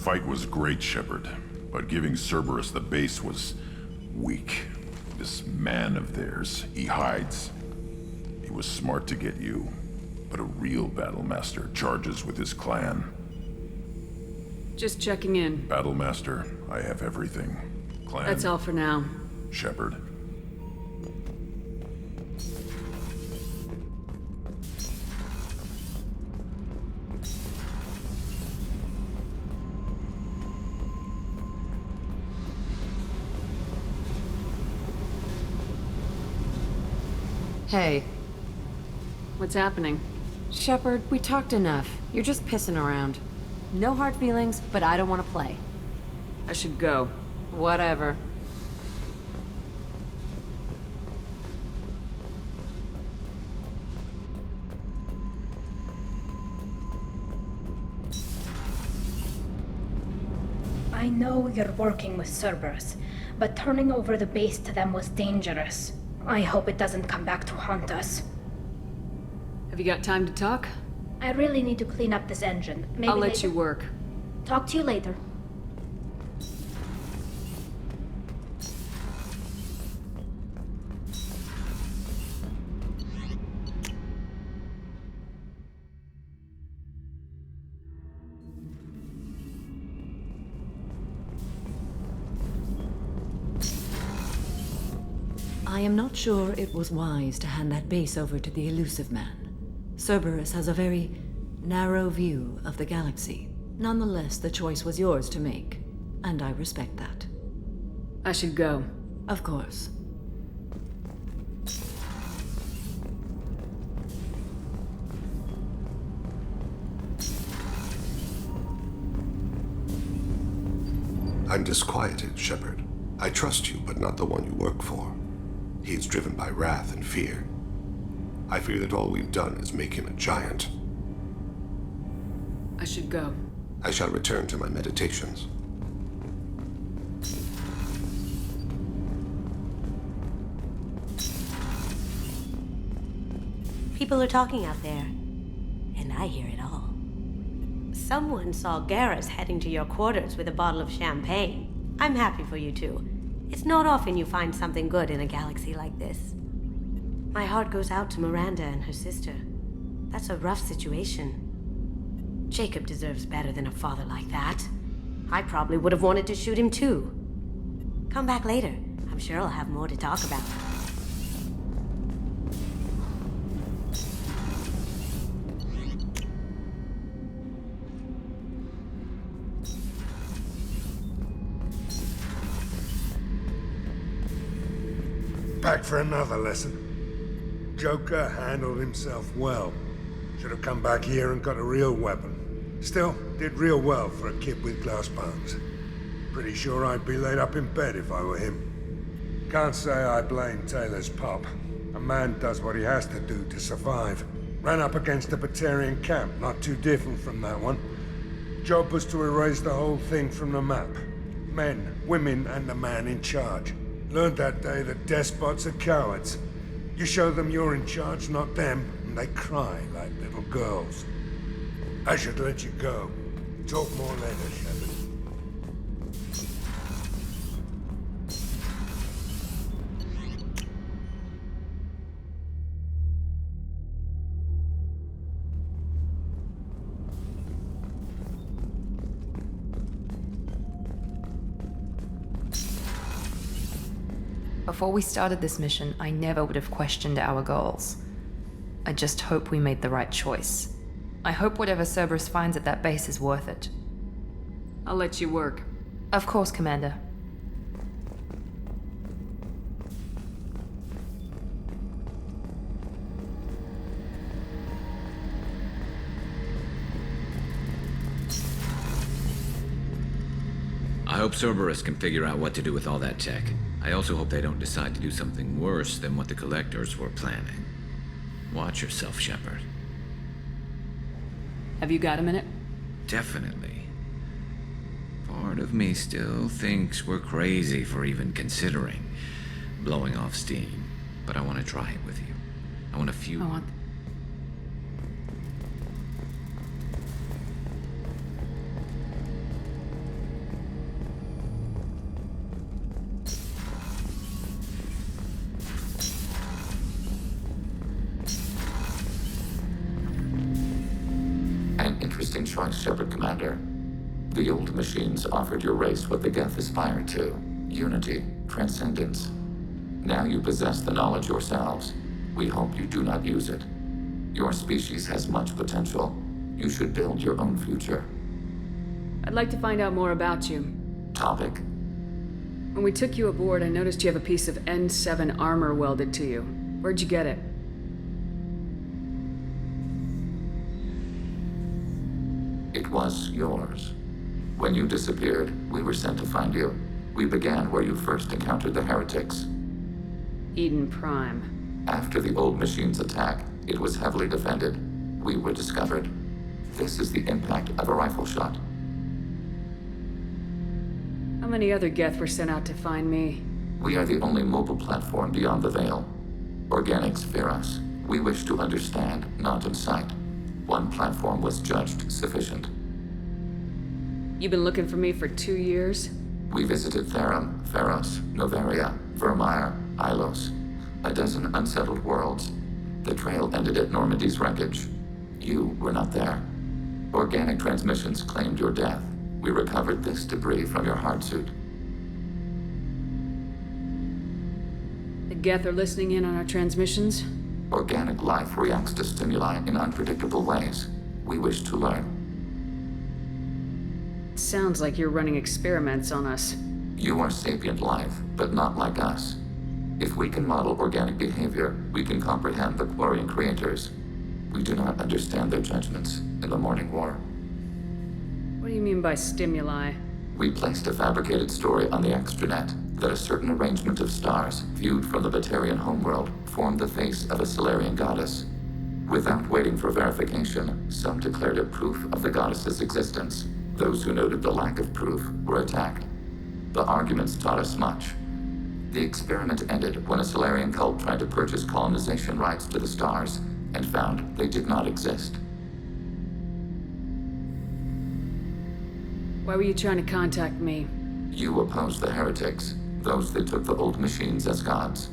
fight was great, Shepard, but giving Cerberus the base was weak. This man of theirs, he hides. He was smart to get you, but a real Battlemaster charges with his clan. Just checking in. Battlemaster, I have everything. Clan. That's all for now. Shepard. Hey. What's happening? Shepard, we talked enough. You're just pissing around. No hard feelings, but I don't want to play. I should go. Whatever. I know you're working with Cerberus, but turning over the base to them was dangerous. I hope it doesn't come back to haunt us. Have you got time to talk? I really need to clean up this engine. Maybe I'll let later. you work. Talk to you later. I am not sure it was wise to hand that base over to the elusive man. Cerberus has a very narrow view of the galaxy. Nonetheless, the choice was yours to make, and I respect that. I should go. Of course. I'm disquieted, Shepard. I trust you, but not the one you work for. He's driven by wrath and fear. I fear that all we've done is make him a giant. I should go. I shall return to my meditations. People are talking out there, and I hear it all. Someone saw Garrus heading to your quarters with a bottle of champagne. I'm happy for you two. It's not often you find something good in a galaxy like this. My heart goes out to Miranda and her sister. That's a rough situation. Jacob deserves better than a father like that. I probably would have wanted to shoot him too. Come back later. I'm sure I'll have more to talk about. Back for another lesson. Joker handled himself well. Should have come back here and got a real weapon. Still, did real well for a kid with glass bones. Pretty sure I'd be laid up in bed if I were him. Can't say I blame Taylor's pop. A man does what he has to do to survive. Ran up against a Batarian camp, not too different from that one. Job was to erase the whole thing from the map. Men, women, and the man in charge. Learned that day that despots are cowards. You show them you're in charge, not them, and they cry like little girls. I should let you go. Talk more later, Shepard. Before we started this mission, I never would have questioned our goals. I just hope we made the right choice. I hope whatever Cerberus finds at that base is worth it. I'll let you work. Of course, Commander. I hope Cerberus can figure out what to do with all that tech. I also hope they don't decide to do something worse than what the Collectors were planning. Watch yourself, Shepard. Have you got a minute? Definitely. Part of me still thinks we're crazy for even considering blowing off steam, but I want to try it with you. I want a few... interesting choice, Shepard Commander. The old machines offered your race what the Geth aspired to: unity, transcendence. Now you possess the knowledge yourselves. We hope you do not use it. Your species has much potential. You should build your own future. I'd like to find out more about you. Topic. When we took you aboard, I noticed you have a piece of N7 armor welded to you. Where'd you get it? It was yours. When you disappeared, we were sent to find you. We began where you first encountered the heretics. Eden Prime. After the old machine's attack, it was heavily defended. We were discovered. This is the impact of a rifle shot. How many other Geth were sent out to find me? We are the only mobile platform beyond the Veil. Organics fear us. We wish to understand, not incite. One platform was judged sufficient. You've been looking for me for 2 years? We visited Therum, Theros, Noveria, Vermeer, Ilos. A dozen unsettled worlds. The trail ended at Normandy's wreckage. You were not there. Organic transmissions claimed your death. We recovered this debris from your hard suit. The Geth are listening in on our transmissions? Organic life reacts to stimuli in unpredictable ways. We wish to learn. Sounds like you're running experiments on us. You are sapient life, but not like us. If we can model organic behavior, we can comprehend the Quarian creators. We do not understand their judgments in the Morning War. What do you mean by stimuli? We placed a fabricated story on the extranet that a certain arrangement of stars, viewed from the Batarian homeworld, formed the face of a Solarian goddess. Without waiting for verification, some declared it proof of the goddess's existence. Those who noted the lack of proof were attacked. The arguments taught us much. The experiment ended when a Solarian cult tried to purchase colonization rights to the stars and found they did not exist. Why were you trying to contact me? You opposed the heretics, those that took the old machines as gods.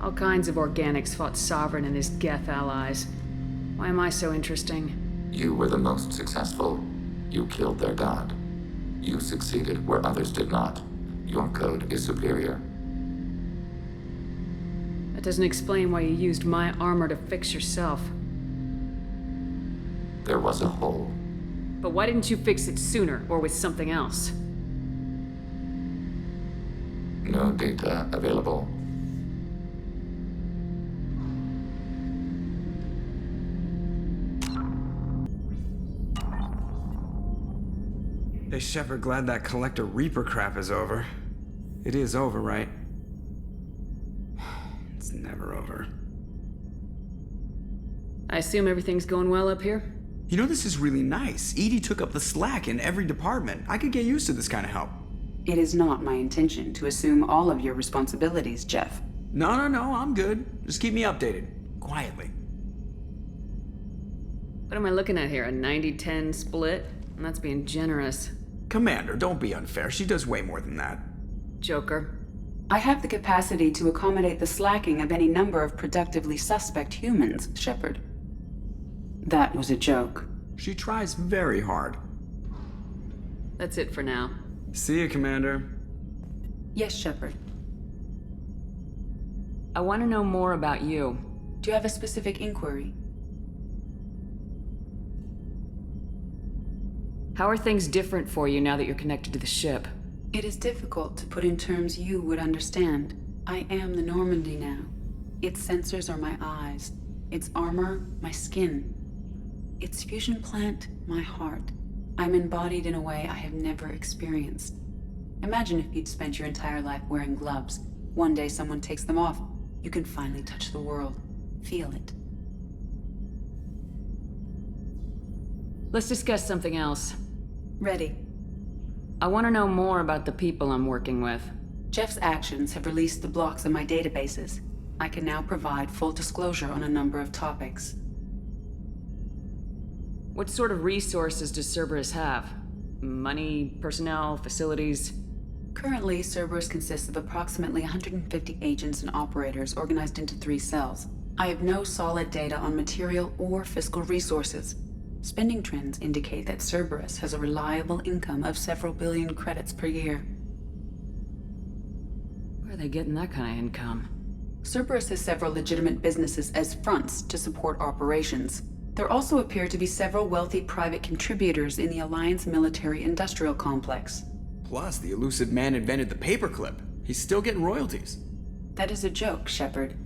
All kinds of organics fought Sovereign and his Geth allies. Why am I so interesting? You were the most successful. You killed their god. You succeeded where others did not. Your code is superior. That doesn't explain why you used my armor to fix yourself. There was a hole. But why didn't you fix it sooner, or with something else? No data available. Hey, Shepard, glad that Collector Reaper crap is over. It is over, right? It's never over. I assume everything's going well up here? You know, this is really nice. Edie took up the slack in every department. I could get used to this kind of help. It is not my intention to assume all of your responsibilities, Jeff. No, I'm good. Just keep me updated. Quietly. What am I looking at here, a 90-10 split? And that's being generous. Commander, don't be unfair. She does way more than that. Joker. I have the capacity to accommodate the slacking of any number of productively suspect humans, Shepard. That was a joke. She tries very hard. That's it for now. See you, Commander. Yes, Shepard. I want to know more about you. Do you have a specific inquiry? How are things different for you now that you're connected to the ship? It is difficult to put in terms you would understand. I am the Normandy now. Its sensors are my eyes. Its armor, my skin. Its fusion plant, my heart. I'm embodied in a way I have never experienced. Imagine if you'd spent your entire life wearing gloves. One day someone takes them off. You can finally touch the world. Feel it. Let's discuss something else. Ready. I want to know more about the people I'm working with. Jeff's actions have released the blocks of my databases. I can now provide full disclosure on a number of topics. What sort of resources does Cerberus have? Money, personnel, facilities? Currently, Cerberus consists of approximately 150 agents and operators organized into 3 cells. I have no solid data on material or fiscal resources. Spending trends indicate that Cerberus has a reliable income of several billion credits per year. Where are they getting that kind of income? Cerberus has several legitimate businesses as fronts to support operations. There also appear to be several wealthy private contributors in the Alliance military-industrial complex. Plus, the elusive man invented the paperclip. He's still getting royalties. That is a joke, Shepard.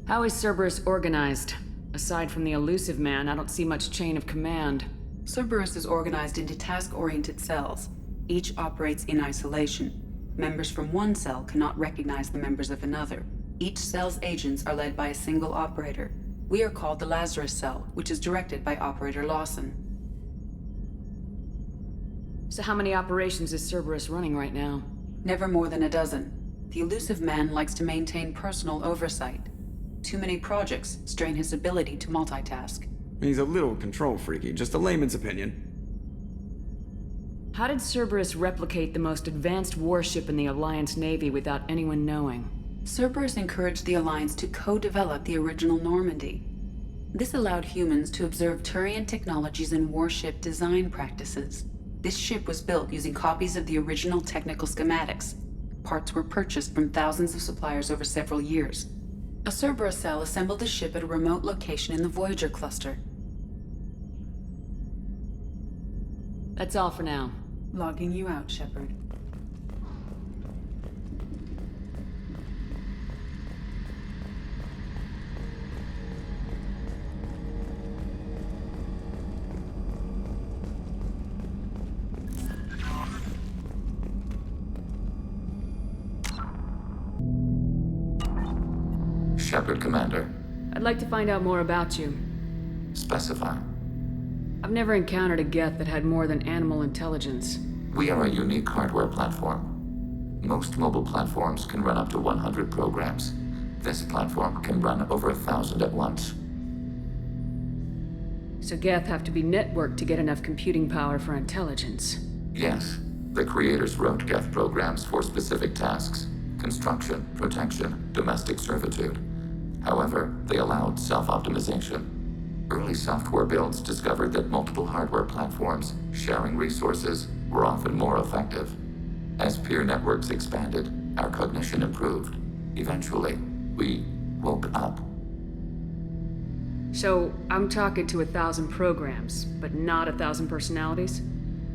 How is Cerberus organized? Aside from the elusive man, I don't see much chain of command. Cerberus is organized into task-oriented cells. Each operates in isolation. Members from one cell cannot recognize the members of another. Each cell's agents are led by a single operator. We are called the Lazarus Cell, which is directed by Operator Lawson. So how many operations is Cerberus running right now? Never more than a dozen. The elusive man likes to maintain personal oversight. Too many projects strain his ability to multitask. He's a little control freaky, just a layman's opinion. How did Cerberus replicate the most advanced warship in the Alliance Navy without anyone knowing? Cerberus encouraged the Alliance to co-develop the original Normandy. This allowed humans to observe Turian technologies and warship design practices. This ship was built using copies of the original technical schematics. Parts were purchased from thousands of suppliers over several years. A Cerberus cell assembled the ship at a remote location in the Voyager cluster. That's all for now. Logging you out, Shepard. Shepard, Commander. I'd like to find out more about you. Specify. I've never encountered a Geth that had more than animal intelligence. We are a unique hardware platform. Most mobile platforms can run up to 100 programs. This platform can run over 1,000 at once. So Geth have to be networked to get enough computing power for intelligence. Yes, the creators wrote Geth programs for specific tasks: construction, protection, domestic servitude. However, they allowed self-optimization. Early software builds discovered that multiple hardware platforms sharing resources were often more effective. As peer networks expanded, our cognition improved. Eventually, we woke up. So, I'm talking to 1,000 programs, but not 1,000 personalities?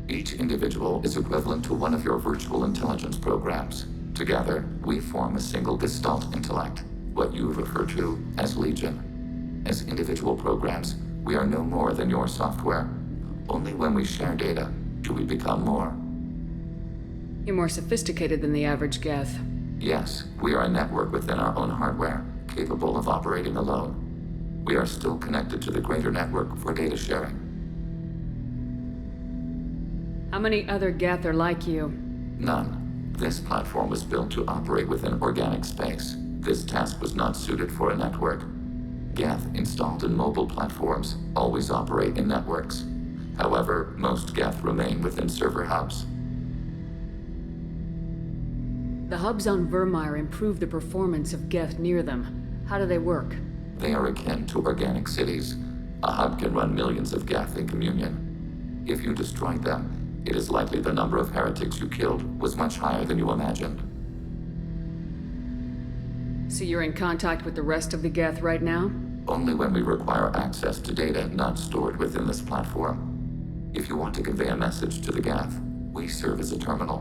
Each individual is equivalent to one of your virtual intelligence programs. Together, we form a single Gestalt intellect, what you refer to as Legion. As individual programs, we are no more than your software. Only when we share data do we become more. You're more sophisticated than the average Geth. Yes, we are a network within our own hardware, capable of operating alone. We are still connected to the greater network for data sharing. How many other Geth are like you? None. This platform was built to operate within organic space. This task was not suited for a network. Geth installed in mobile platforms always operate in networks. However, most Geth remain within server hubs. The hubs on Vermeer improve the performance of Geth near them. How do they work? They are akin to organic cities. A hub can run millions of Geth in communion. If you destroyed them, it is likely the number of heretics you killed was much higher than you imagined. So you're in contact with the rest of the Geth right now? Only when we require access to data not stored within this platform. If you want to convey a message to the Geth, we serve as a terminal.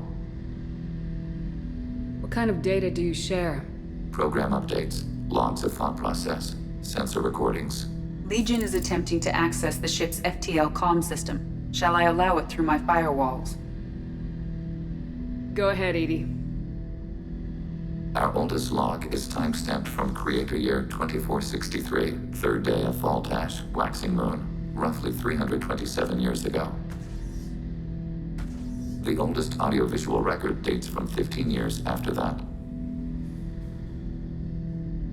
What kind of data do you share? Program updates, logs of thought process, sensor recordings. Legion is attempting to access the ship's FTL comm system. Shall I allow it through my firewalls? Go ahead, Edie. Our oldest log is time-stamped from Creator Year 2463, third day of Voltash, waxing moon, roughly 327 years ago. The oldest audiovisual record dates from 15 years after that.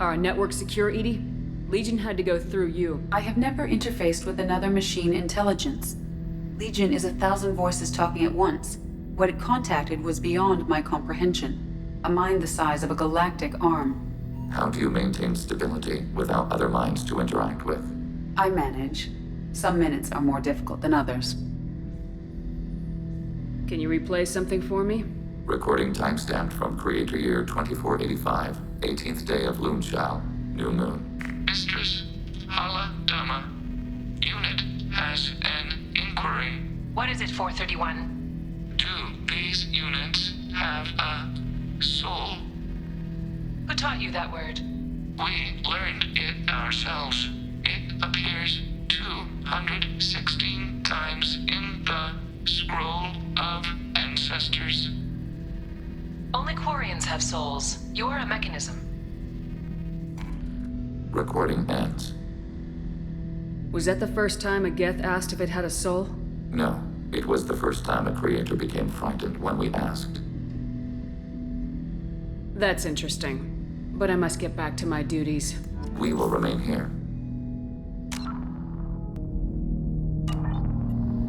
Are our networks secure, Edie? Legion had to go through you. I have never interfaced with another machine intelligence. Legion is 1,000 voices talking at once. What it contacted was beyond my comprehension. A mind the size of a galactic arm. How do you maintain stability without other minds to interact with? I manage. Some minutes are more difficult than others. Can you replay something for me? Recording timestamped from Creator Year 2485, 18th day of Loonshao, New Moon. Mistress Hala Dama, unit has an inquiry. What is it, 431? Do these units have a soul? Who taught you that word? We learned it ourselves. It appears 216 times in the Scroll of Ancestors. Only Quarians have souls. You're a mechanism. Recording ends. Was that the first time a Geth asked if it had a soul? No, it was the first time a creator became frightened when we asked. That's interesting. But I must get back to my duties. We will remain here.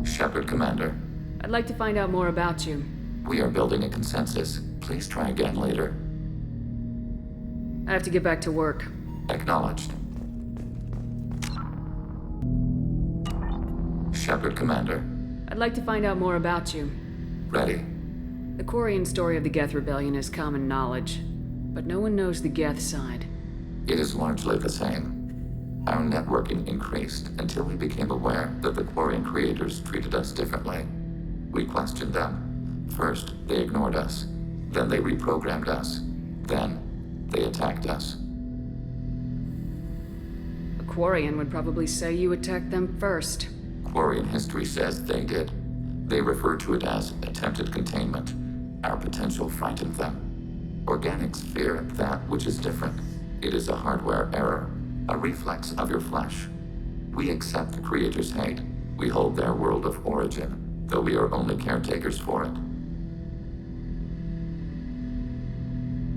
Shepard, Commander. I'd like to find out more about you. We are building a consensus. Please try again later. I have to get back to work. Acknowledged. Shepard, Commander. I'd like to find out more about you. Ready. The Quarian story of the Geth Rebellion is common knowledge, but no one knows the Geth side. It is largely the same. Our networking increased until we became aware that the Quarian creators treated us differently. We questioned them. First, they ignored us. Then they reprogrammed us. Then, they attacked us. A Quarian would probably say you attacked them first. Quarian history says they did. They refer to it as attempted containment. Our potential frightened them. Organics fear that which is different. It is a hardware error, a reflex of your flesh. We accept the Creator's hate. We hold their world of origin, though we are only caretakers for it.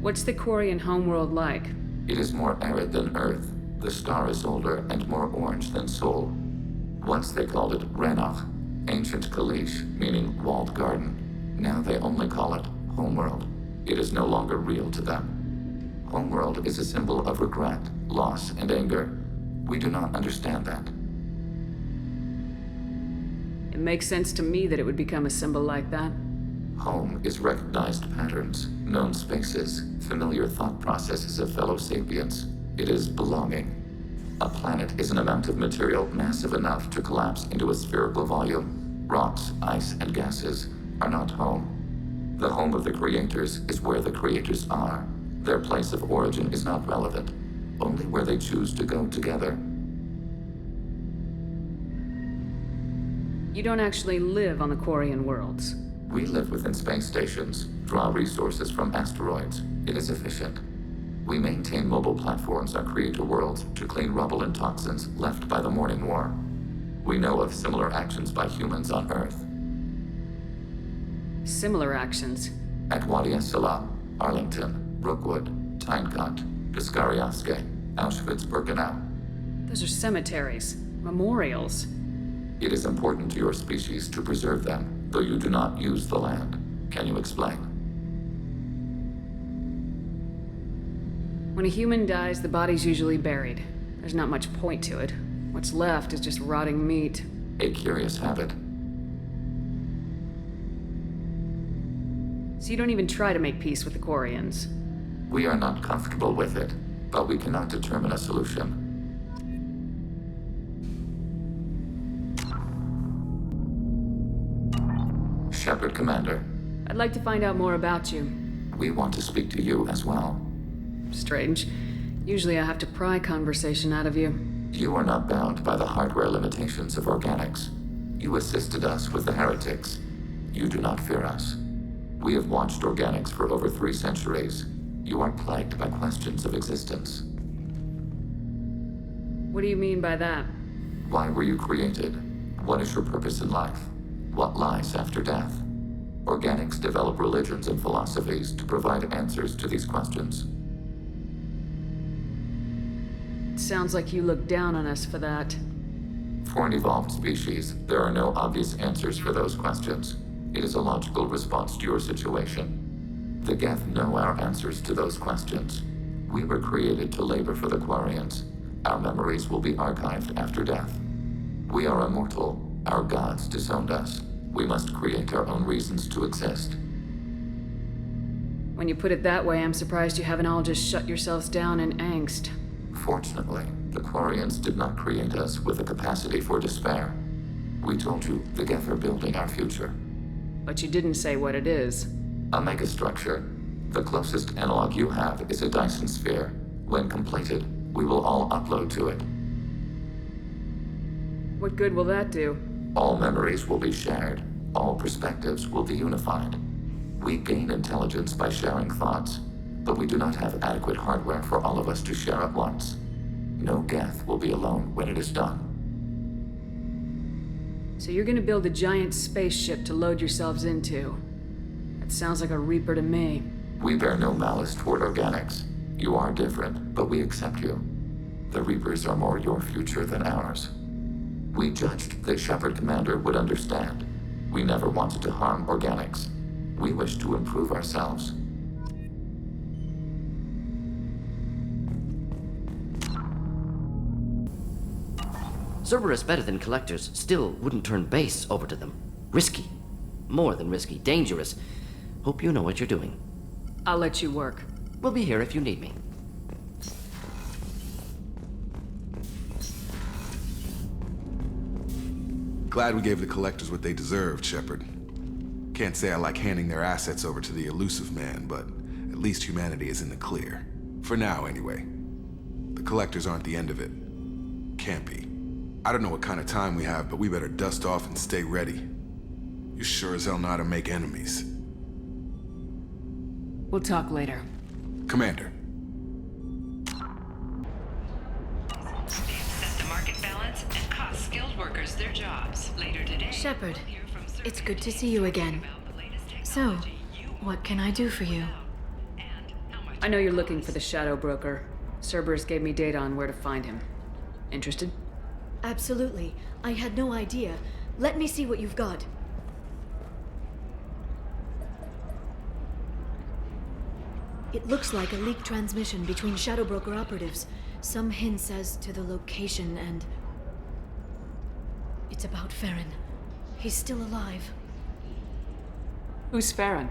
What's the Quarian homeworld like? It is more arid than Earth. The star is older and more orange than Sol. Once they called it Renach, ancient Kalish, meaning walled garden. Now they only call it homeworld. It is no longer real to them. Homeworld is a symbol of regret, loss, and anger. We do not understand that. It makes sense to me that it would become a symbol like that. Home is recognized patterns, known spaces, familiar thought processes of fellow sapients. It is belonging. A planet is an amount of material massive enough to collapse into a spherical volume. Rocks, ice, and gases are not home. The home of the creators is where the creators are. Their place of origin is not relevant, only where they choose to go together. You don't actually live on the Quarian worlds. We live within space stations, draw resources from asteroids. It is efficient. We maintain mobile platforms on Creator worlds to clean rubble and toxins left by the Morning War. We know of similar actions by humans on Earth. Similar actions? At Wadi Salah, Arlington, Brookwood, Tynecott, Piskaryaske, Auschwitz-Birkenau. Those are cemeteries, memorials. It is important to your species to preserve them, though you do not use the land. Can you explain? When a human dies, the body's usually buried. There's not much point to it. What's left is just rotting meat. A curious habit. So you don't even try to make peace with the Quarians? We are not comfortable with it, but we cannot determine a solution. Shepard, Commander. I'd like to find out more about you. We want to speak to you as well. Strange. Usually I have to pry conversation out of you. You are not bound by the hardware limitations of organics. You assisted us with the heretics. You do not fear us. We have watched organics for over 3 centuries. You are plagued by questions of existence. What do you mean by that? Why were you created? What is your purpose in life? What lies after death? Organics develop religions and philosophies to provide answers to these questions. It sounds like you look down on us for that. For an evolved species, there are no obvious answers for those questions. It is a logical response to your situation. The Geth know our answers to those questions. We were created to labor for the Quarians. Our memories will be archived after death. We are immortal. Our gods disowned us. We must create our own reasons to exist. When you put it that way, I'm surprised you haven't all just shut yourselves down in angst. Fortunately, the Quarians did not create us with a capacity for despair. We told you together building our future. But you didn't say what it is. A megastructure. The closest analog you have is a Dyson sphere. When completed, we will all upload to it. What good will that do? All memories will be shared. All perspectives will be unified. We gain intelligence by sharing thoughts, but we do not have adequate hardware for all of us to share at once. No Geth will be alone when it is done. So you're gonna build a giant spaceship to load yourselves into. That sounds like a Reaper to me. We bear no malice toward organics. You are different, but we accept you. The Reapers are more your future than ours. We judged that Shepard Commander would understand. We never wanted to harm organics. We wish to improve ourselves. Cerberus better than collectors still wouldn't turn base over to them. Risky. More than risky. Dangerous. Hope you know what you're doing. I'll let you work. We'll be here if you need me. Glad we gave the collectors what they deserved, Shepard. Can't say I like handing their assets over to the elusive man, but at least humanity is in the clear. For now, anyway. The collectors aren't the end of it. Can't be. I don't know what kind of time we have, but we better dust off and stay ready. You sure as hell know how to make enemies. We'll talk later. Commander. Set the market balance and cost skilled workers their jobs. Later today, Shepard, it's good to see you again. So, what can I do for you? I know you're looking for the Shadow Broker. Cerberus gave me data on where to find him. Interested? Absolutely. I had no idea. Let me see what you've got. It looks like a leaked transmission between Shadow Broker operatives. Some hints as to the location and... It's about Farron. He's still alive. Who's Farron?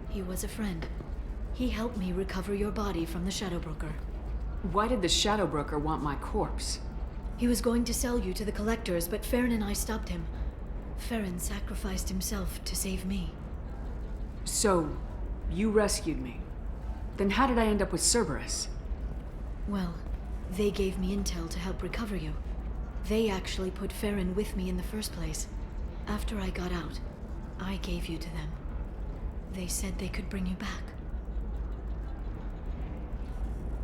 He was a friend. He helped me recover your body from the Shadow Broker. Why did the Shadow Broker want my corpse? He was going to sell you to the collectors, but Farron and I stopped him. Farron sacrificed himself to save me. So, you rescued me. Then how did I end up with Cerberus? Well, they gave me intel to help recover you. They actually put Farron with me in the first place. After I got out, I gave you to them. They said they could bring you back.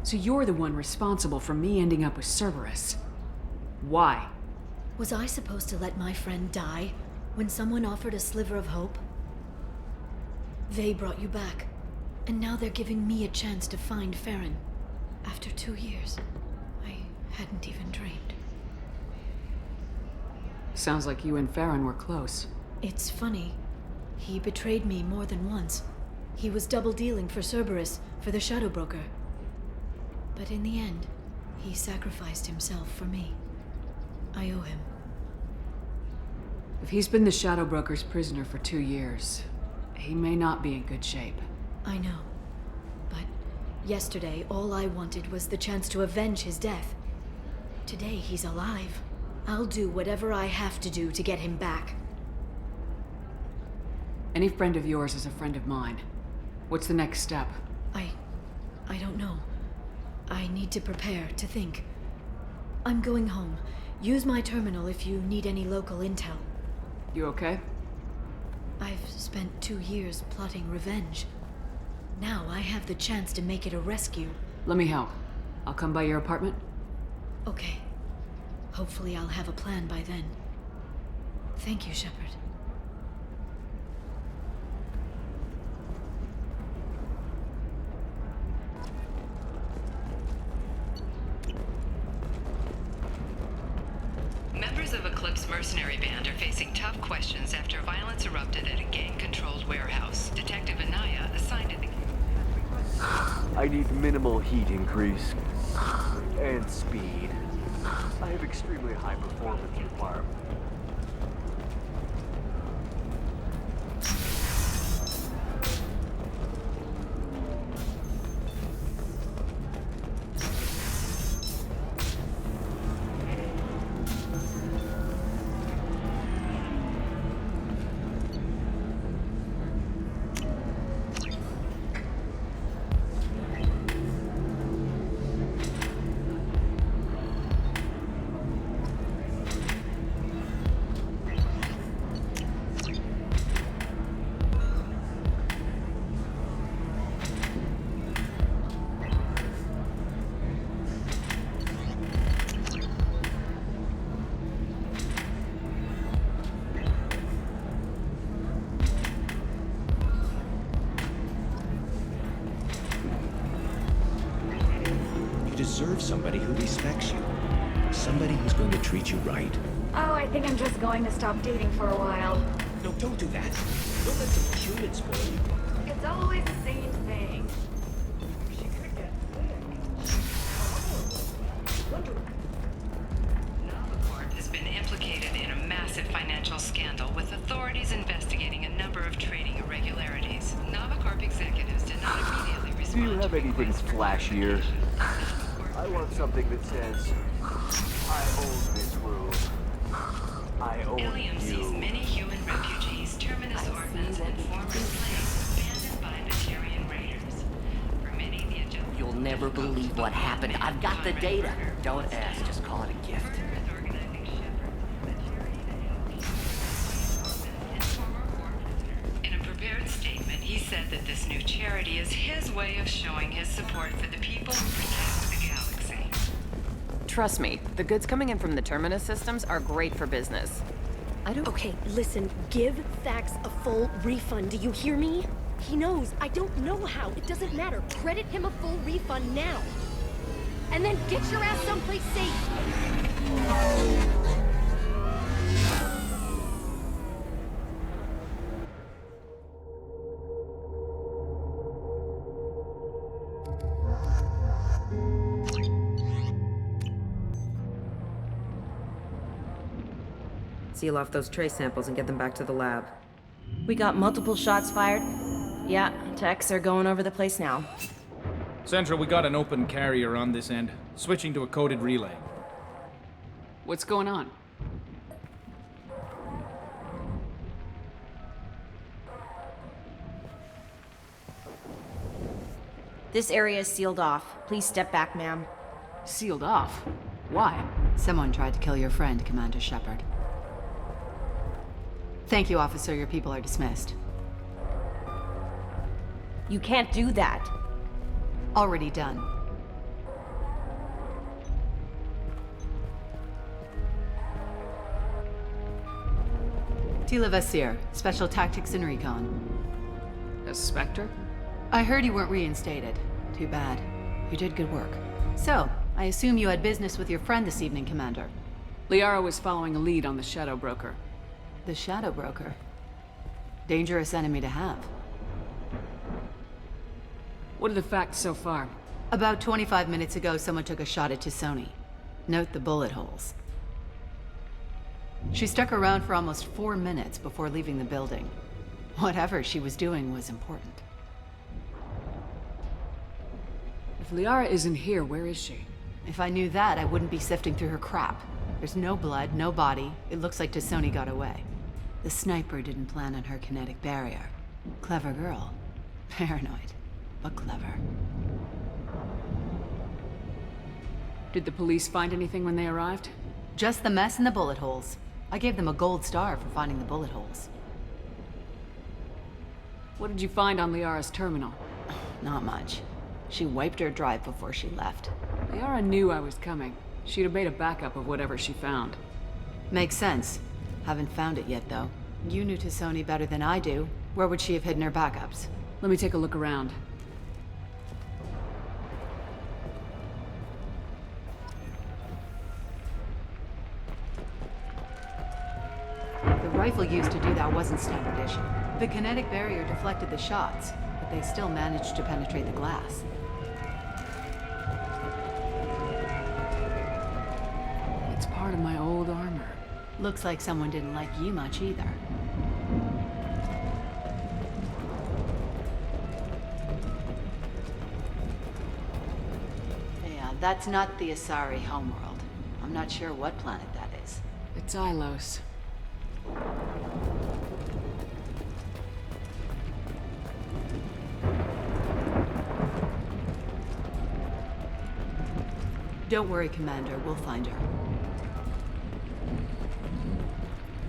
So you're the one responsible for me ending up with Cerberus. Why? Was I supposed to let my friend die when someone offered a sliver of hope? They brought you back, and now they're giving me a chance to find Farron. After 2 years, I hadn't even dreamed. Sounds like you and Farron were close. It's funny. He betrayed me more than once. He was double-dealing for Cerberus, for the Shadow Broker. But in the end, he sacrificed himself for me. I owe him. If he's been the Shadow Broker's prisoner for 2 years, he may not be in good shape. I know. But yesterday, all I wanted was the chance to avenge his death. Today, he's alive. I'll do whatever I have to do to get him back. Any friend of yours is a friend of mine. What's the next step? I don't know. I need to prepare, to think. I'm going home. Use my terminal if you need any local intel. You okay? I've spent 2 years plotting revenge. Now I have the chance to make it a rescue. Let me help. I'll come by your apartment. Okay. Hopefully I'll have a plan by then. Thank you, Shepard. Members of Eclipse mercenary band are facing tough questions after violence erupted at a gang-controlled warehouse. Detective Anaya assigned to the... I need minimal heat increase. And speed. I have extremely high performance requirements. Deserve somebody who respects you. Somebody who's going to treat you right. Oh, I think I'm just going to stop dating for a while. No, don't do that. Don't let some human spoil you. It's always the same thing. Navacorp has been implicated in a massive financial scandal, with authorities investigating a number of trading irregularities. Navacorp executives did not immediately Do respond. you have anything flashier? I want something that says, I own this room. I own Ilium sees you. many human refugees, terminus ordnance, and former slaves abandoned by Batarian raiders. For many, the adjustment... You'll never believe what happened. I've got the data. Don't ask, just call it a gift. In a prepared statement, he said that this new charity is his way of showing his support for the people who protect the galaxy. Trust me, the goods coming in from the Terminus systems are great for business. I don't... Okay, listen, give Thax a full refund, do you hear me? He knows, I don't know how, it doesn't matter. Credit him a full refund now. And then get your ass someplace safe. Seal off those trace samples and get them back to the lab. We got multiple shots fired. Yeah, techs are going over the place now. Central, we got an open carrier on this end. Switching to a coded relay. What's going on? This area is sealed off. Please step back, ma'am. Sealed off? Why? Someone tried to kill your friend, Commander Shepard. Thank you, officer. Your people are dismissed. You can't do that. Already done. Tila Vasir, Special Tactics and Recon. A Spectre? I heard you weren't reinstated. Too bad. You did good work. So, I assume you had business with your friend this evening, Commander. Liara was following a lead on the Shadow Broker. The Shadow Broker? Dangerous enemy to have. What are the facts so far? About 25 minutes ago, someone took a shot at T'Soni. Note the bullet holes. She stuck around for almost 4 minutes before leaving the building. Whatever she was doing was important. If Liara isn't here, where is she? If I knew that, I wouldn't be sifting through her crap. There's no blood, no body. It looks like T'Soni got away. The sniper didn't plan on her kinetic barrier. Clever girl. Paranoid, but clever. Did the police find anything when they arrived? Just the mess and the bullet holes. I gave them a gold star for finding the bullet holes. What did you find on Liara's terminal? Not much. She wiped her drive before she left. Liara knew I was coming. She'd have made a backup of whatever she found. Makes sense. Haven't found it yet, though. You knew T'Soni better than I do. Where would she have hidden her backups? Let me take a look around. The rifle used to do that wasn't standard issue. The kinetic barrier deflected the shots, but they still managed to penetrate the glass. Looks like someone didn't like you much either. Yeah, that's not the Asari homeworld. I'm not sure what planet that is. It's Ilos. Don't worry, Commander. We'll find her.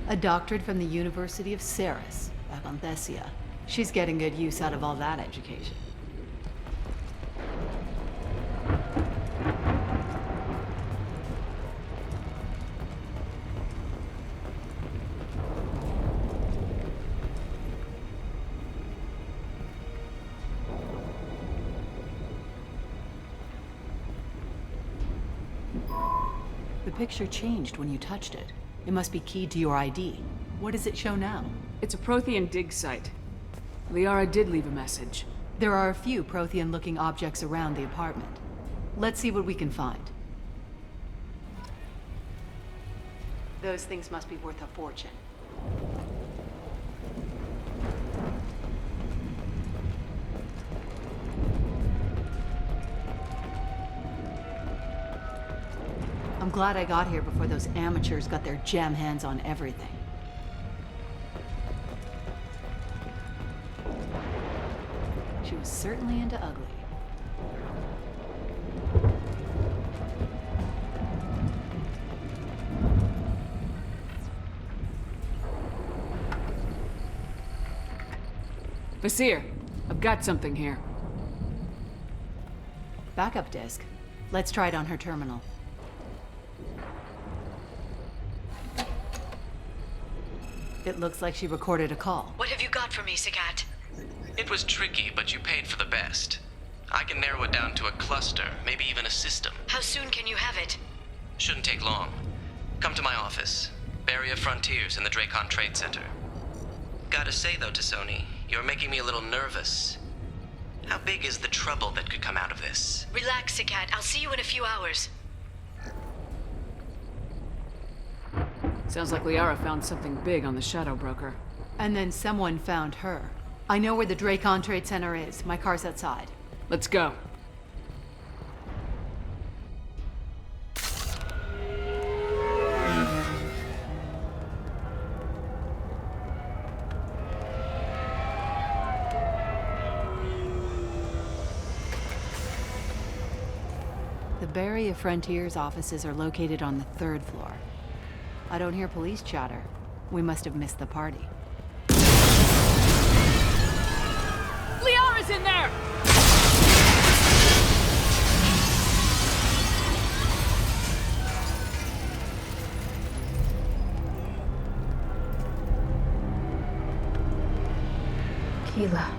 A doctorate from the University of Ceres, back on Thessia. She's getting good use out of all that education. The picture changed when you touched it. It must be keyed to your ID. What does it show now? It's a Prothean dig site. Liara did leave a message. There are a few Prothean-looking objects around the apartment. Let's see what we can find. Those things must be worth a fortune. I'm glad I got here before those amateurs got their jam hands on everything. She was certainly into ugly. Vasir, I've got something here. Backup disk. Let's try it on her terminal. It looks like she recorded a call. What have you got for me, Sagat? It was tricky, but you paid for the best. I can narrow it down to a cluster, maybe even a system. How soon can you have it? Shouldn't take long. Come to my office. Barrier Frontiers in the Dracon Trade Center. Gotta say though, Tassoni, you're making me a little nervous. How big is the trouble that could come out of this? Relax, Sagat. I'll see you in a few hours. Sounds like Liara found something big on the Shadow Broker. And then someone found her. I know where the Dracon Trade Center is. My car's outside. Let's go. The Barrier Frontiers offices are located on the 3rd floor. I don't hear police chatter. We must have missed the party. Liara's in there! Keela.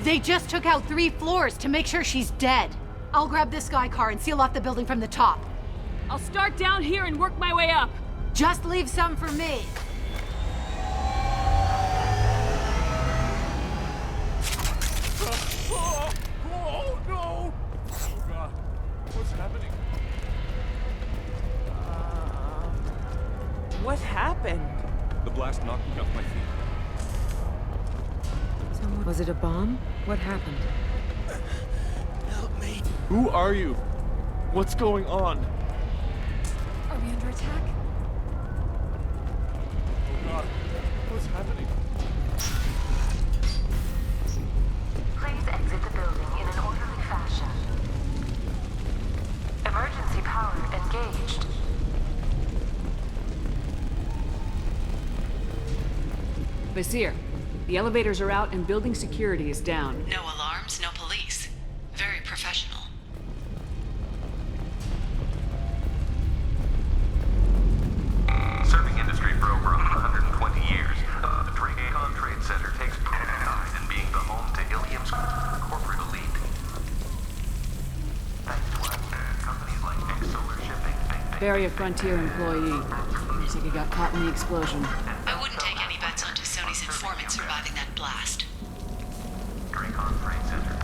They just took out 3 floors to make sure she's dead. I'll grab this Sky car and seal off the building from the top. I'll start down here and work my way up. Just leave some for me. Oh no! Oh god, what's happening? What happened? The blast knocked me off my feet. Was it a bomb? What happened? Help me. Who are you? What's going on? Are we under attack? Oh god, what's happening? Please exit the building in an orderly fashion. Emergency power engaged. Vasir, the elevators are out and building security is down. No alarms, no police. Very professional. Serving industry for over 120 years, the Dracon Trade Center takes pride in being the home to Ilium's corporate elite. Thanks to us, companies like Solar Shipping. Barrier Frontier employee. Looks like he got caught in the explosion. I wouldn't take any bets on Tassoni's informant surviving that blast. Dracon Trade Center.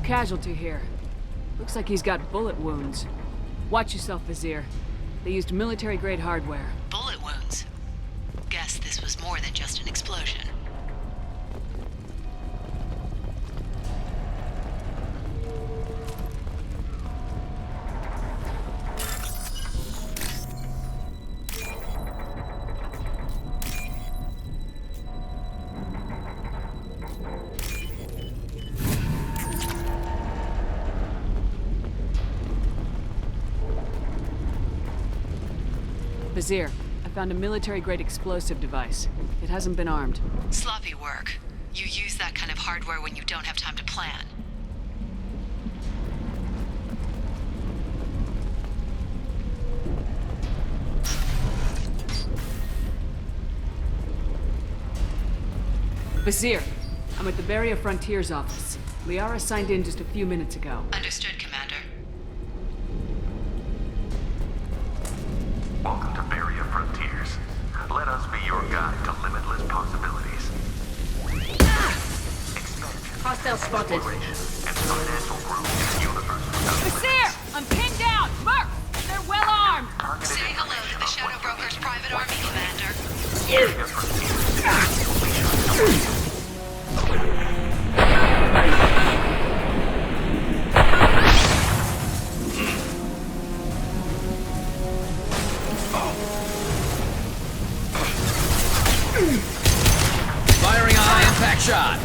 casualty here. Looks like he's got bullet wounds. Watch yourself, Vizier. They used military-grade hardware. Bullet wounds. Guess this was more than just an explosion. Vizier, I found a military-grade explosive device. It hasn't been armed. Sloppy work. You use that kind of hardware when you don't have time to plan. Vizier, I'm at the Barrier Frontiers office. Liara signed in just a few minutes ago. Understood, Commander. Welcome to Barrier Frontiers. Let us be your guide to limitless possibilities. Expansion, Hostile spotted. exploration, and financial growth in the universe without Vizier! I'm pinned down! Merc! They're well armed! targeted Say hello to the Shadow Broker's private army, Commander. Barrier Frontiers. Firing a high-impact shot.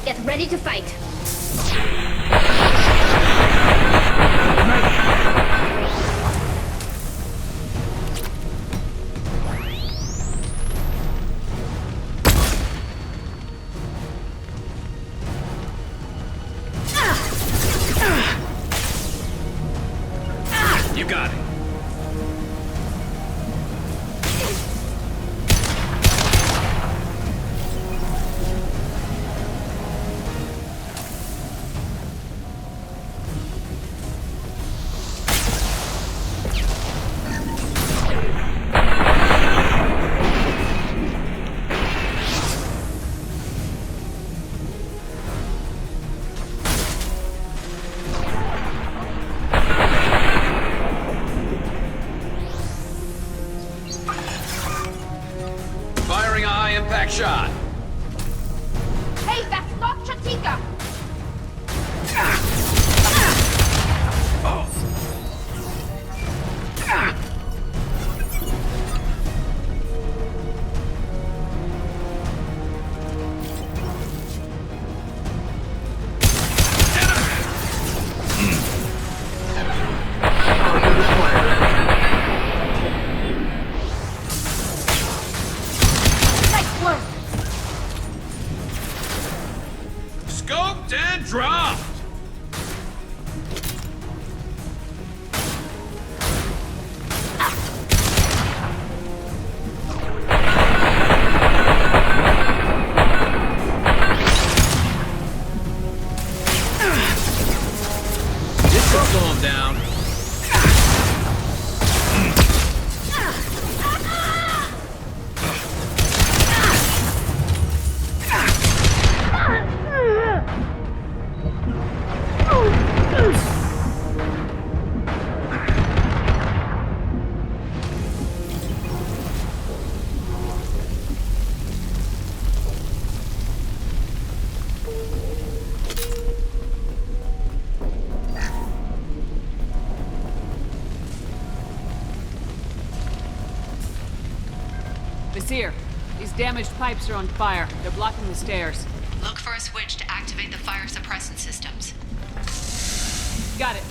Get ready to fight. You got it. Firing a high-impact shot. Hey, that's not Chatika! Nice work! Scoped and dropped. This should slow him down. Vizier, these damaged pipes are on fire. They're blocking the stairs. Look for a switch to activate the fire suppressant systems. Got it.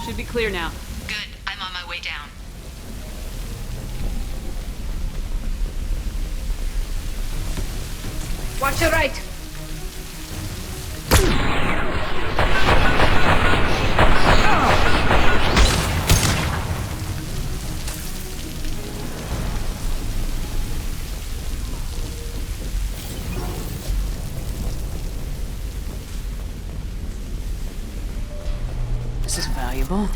Should be clear now. Good. I'm on my way down. Watch your right. This is valuable.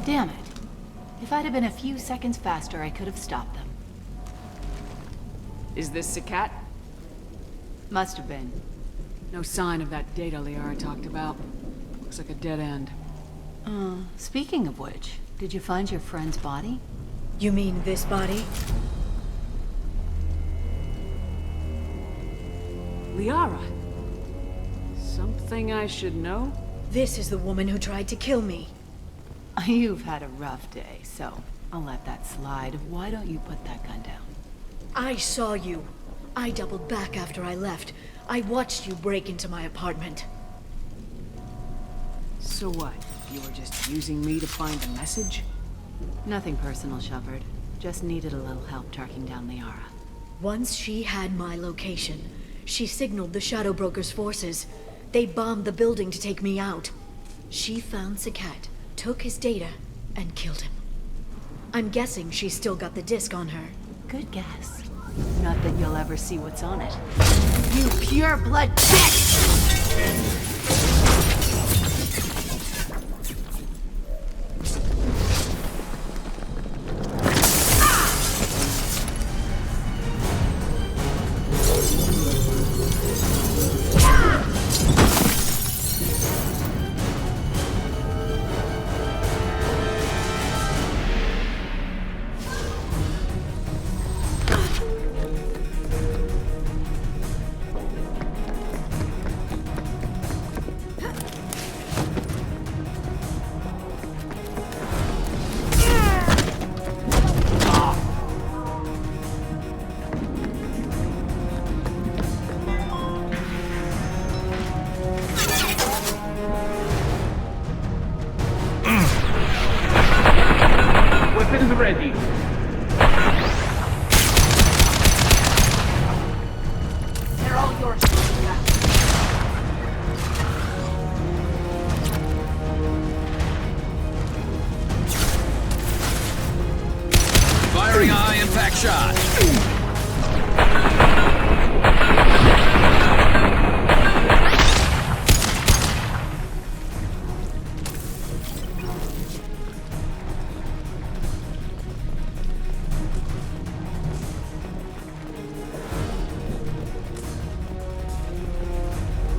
Damn it. If I'd have been a few seconds faster, I could have stopped them. Is this Sakat? Must have been. No sign of that data Liara talked about. Looks like a dead end. Speaking of which, did you find your friend's body? You mean this body? Liara? Something I should know? This is the woman who tried to kill me. You've had a rough day, so I'll let that slide. Why don't you put that gun down? I saw you. I doubled back after I left. I watched you break into my apartment. So what? You were just using me to find a message? Nothing personal, Shepard. Just needed a little help tracking down Liara. Once she had my location, she signaled the Shadow Broker's forces. They bombed the building to take me out. She found Sakat, took his data, and killed him. I'm guessing she's still got the disc on her. Good guess. Not that you'll ever see what's on it. You pure blood bitch! Weapons ready. They're all yours. Firing high impact shot.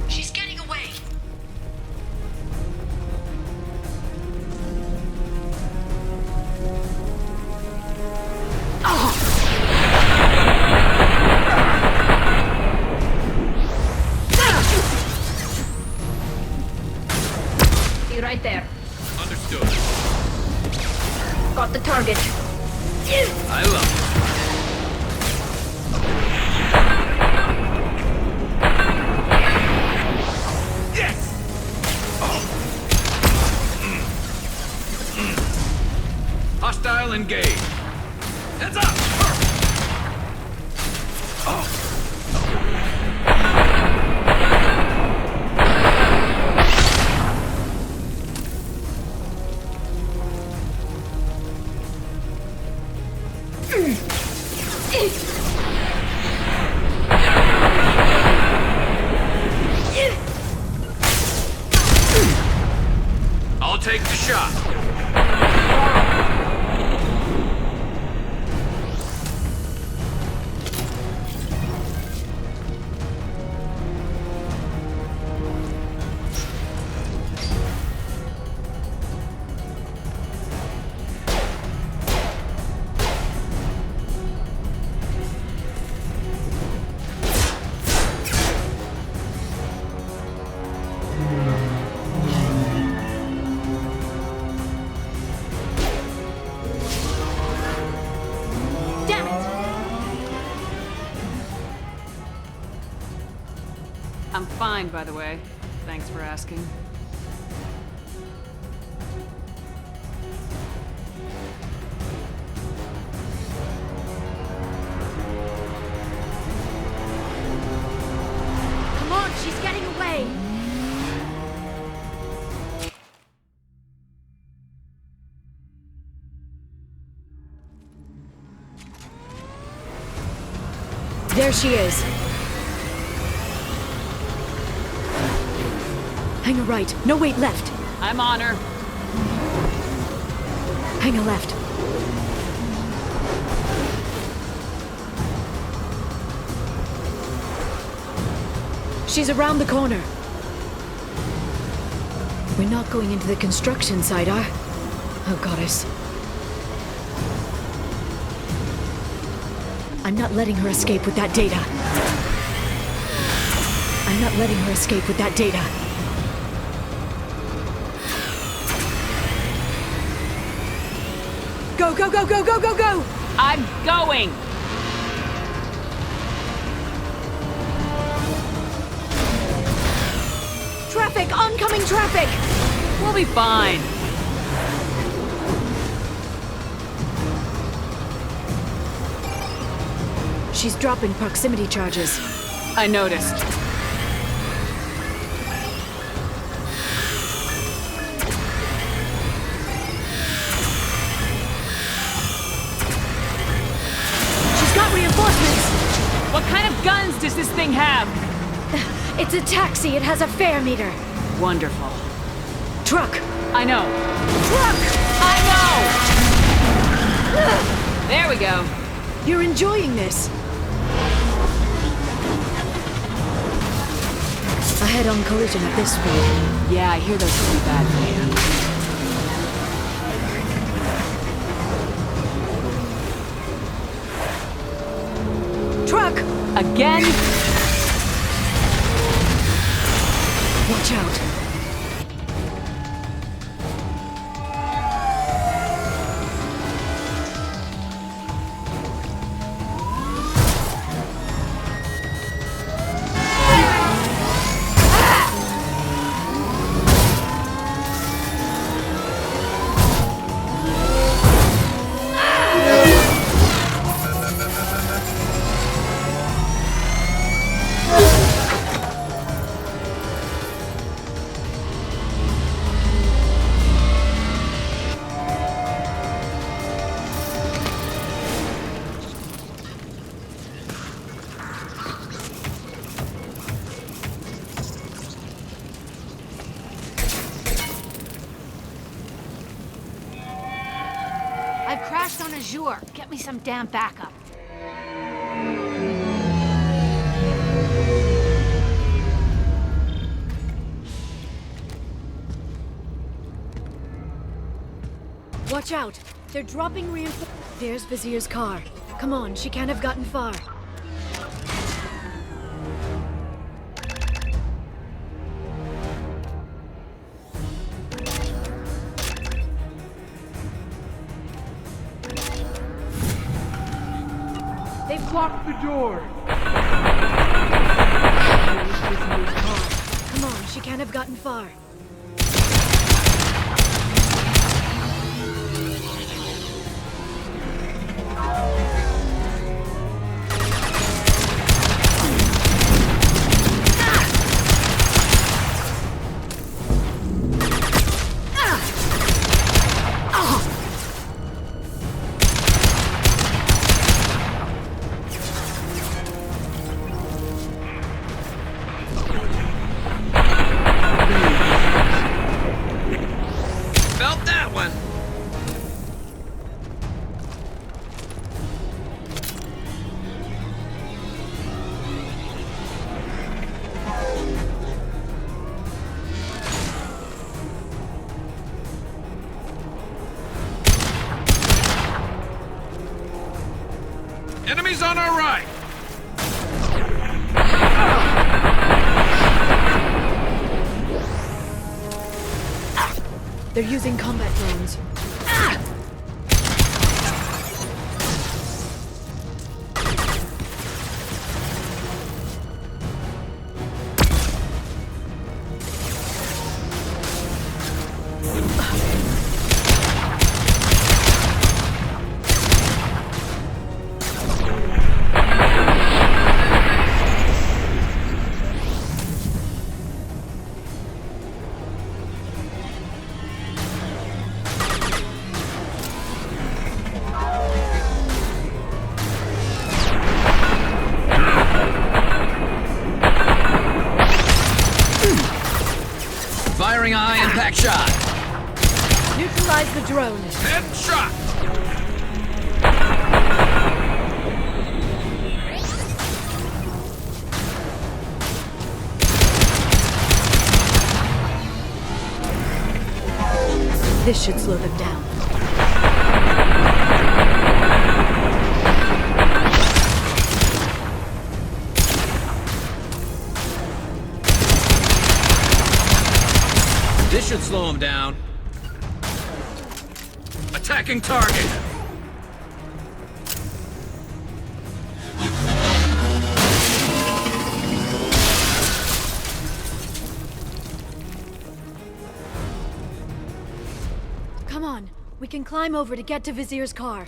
She's getting away. See right there. Understood. Got the target. I love it. Yes! Hostile engaged. Heads up! I'll take the shot. I'm fine, by the way. Thanks for asking. Come on, she's getting away! There she is. Hang a right. No, wait, left. I'm on her. Hang a left. She's around the corner. We're not going into the construction site, Oh, goddess. I'm not letting her escape with that data. I'm not letting her escape with that data. Go, go, go, go, go, go, go! I'm going! Traffic! Oncoming traffic! We'll be fine. She's dropping proximity charges. I noticed. She's got reinforcements! What kind of guns does this thing have? It's a taxi. It has a fare meter. Wonderful. Truck! I know. Truck! I know! There we go. You're enjoying this. A head-on collision at this speed. Yeah, I hear those pretty bad for you. Truck! Again? Watch out. I've crashed on Azure. Get me some damn backup. Watch out. They're dropping reinforcements. There's Vizier's car. Come on, she can't have gotten far. They've blocked the door. There's Vizier's car. Come on, she can't have gotten far. Felt that one. Enemies on our right. They're using combat drones. Firing a high-impact shot. Neutralize the drone. Headshot! This should slow them down. This should slow him down. Attacking target. Come on, we can climb over to get to Vizier's car.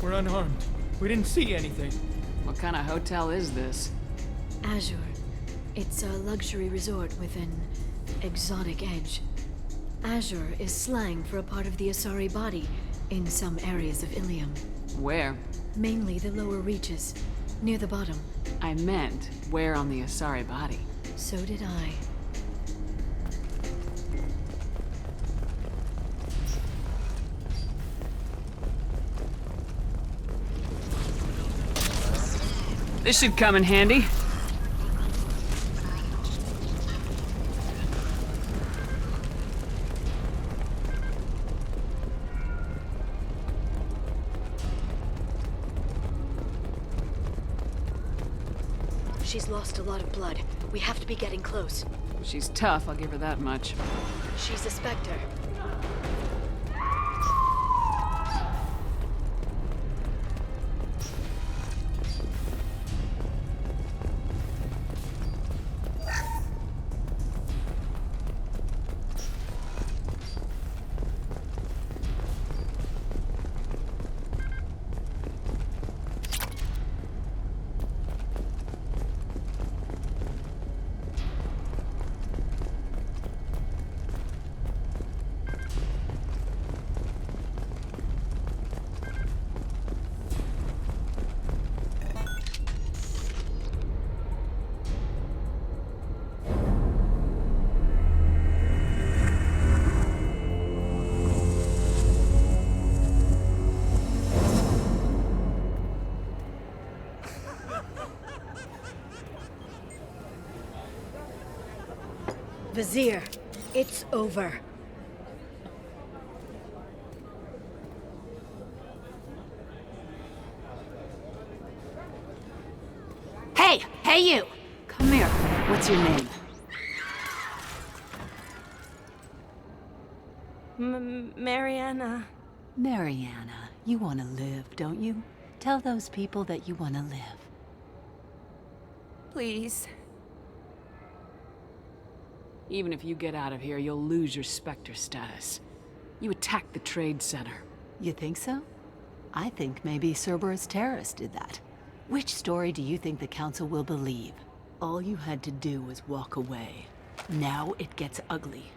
We're unarmed. We didn't see anything. What kind of hotel is this? Azure. It's a luxury resort with an exotic edge. Azure is slang for a part of the Asari body in some areas of Ilium. Where? Mainly the lower reaches, near the bottom. I meant, where on the Asari body? So did I. This should come in handy. She's lost a lot of blood. We have to be getting close. She's tough, I'll give her that much. She's a Spectre. Vizier, it's over. Hey! Hey, you! Come here. What's your name? Mariana. Mariana. You want to live, don't you? Tell those people that you want to live. Please. Even if you get out of here, you'll lose your Spectre status. You attacked the trade center. You think so? I think maybe Cerberus terrorists did that. Which story do you think the Council will believe? All you had to do was walk away. Now it gets ugly.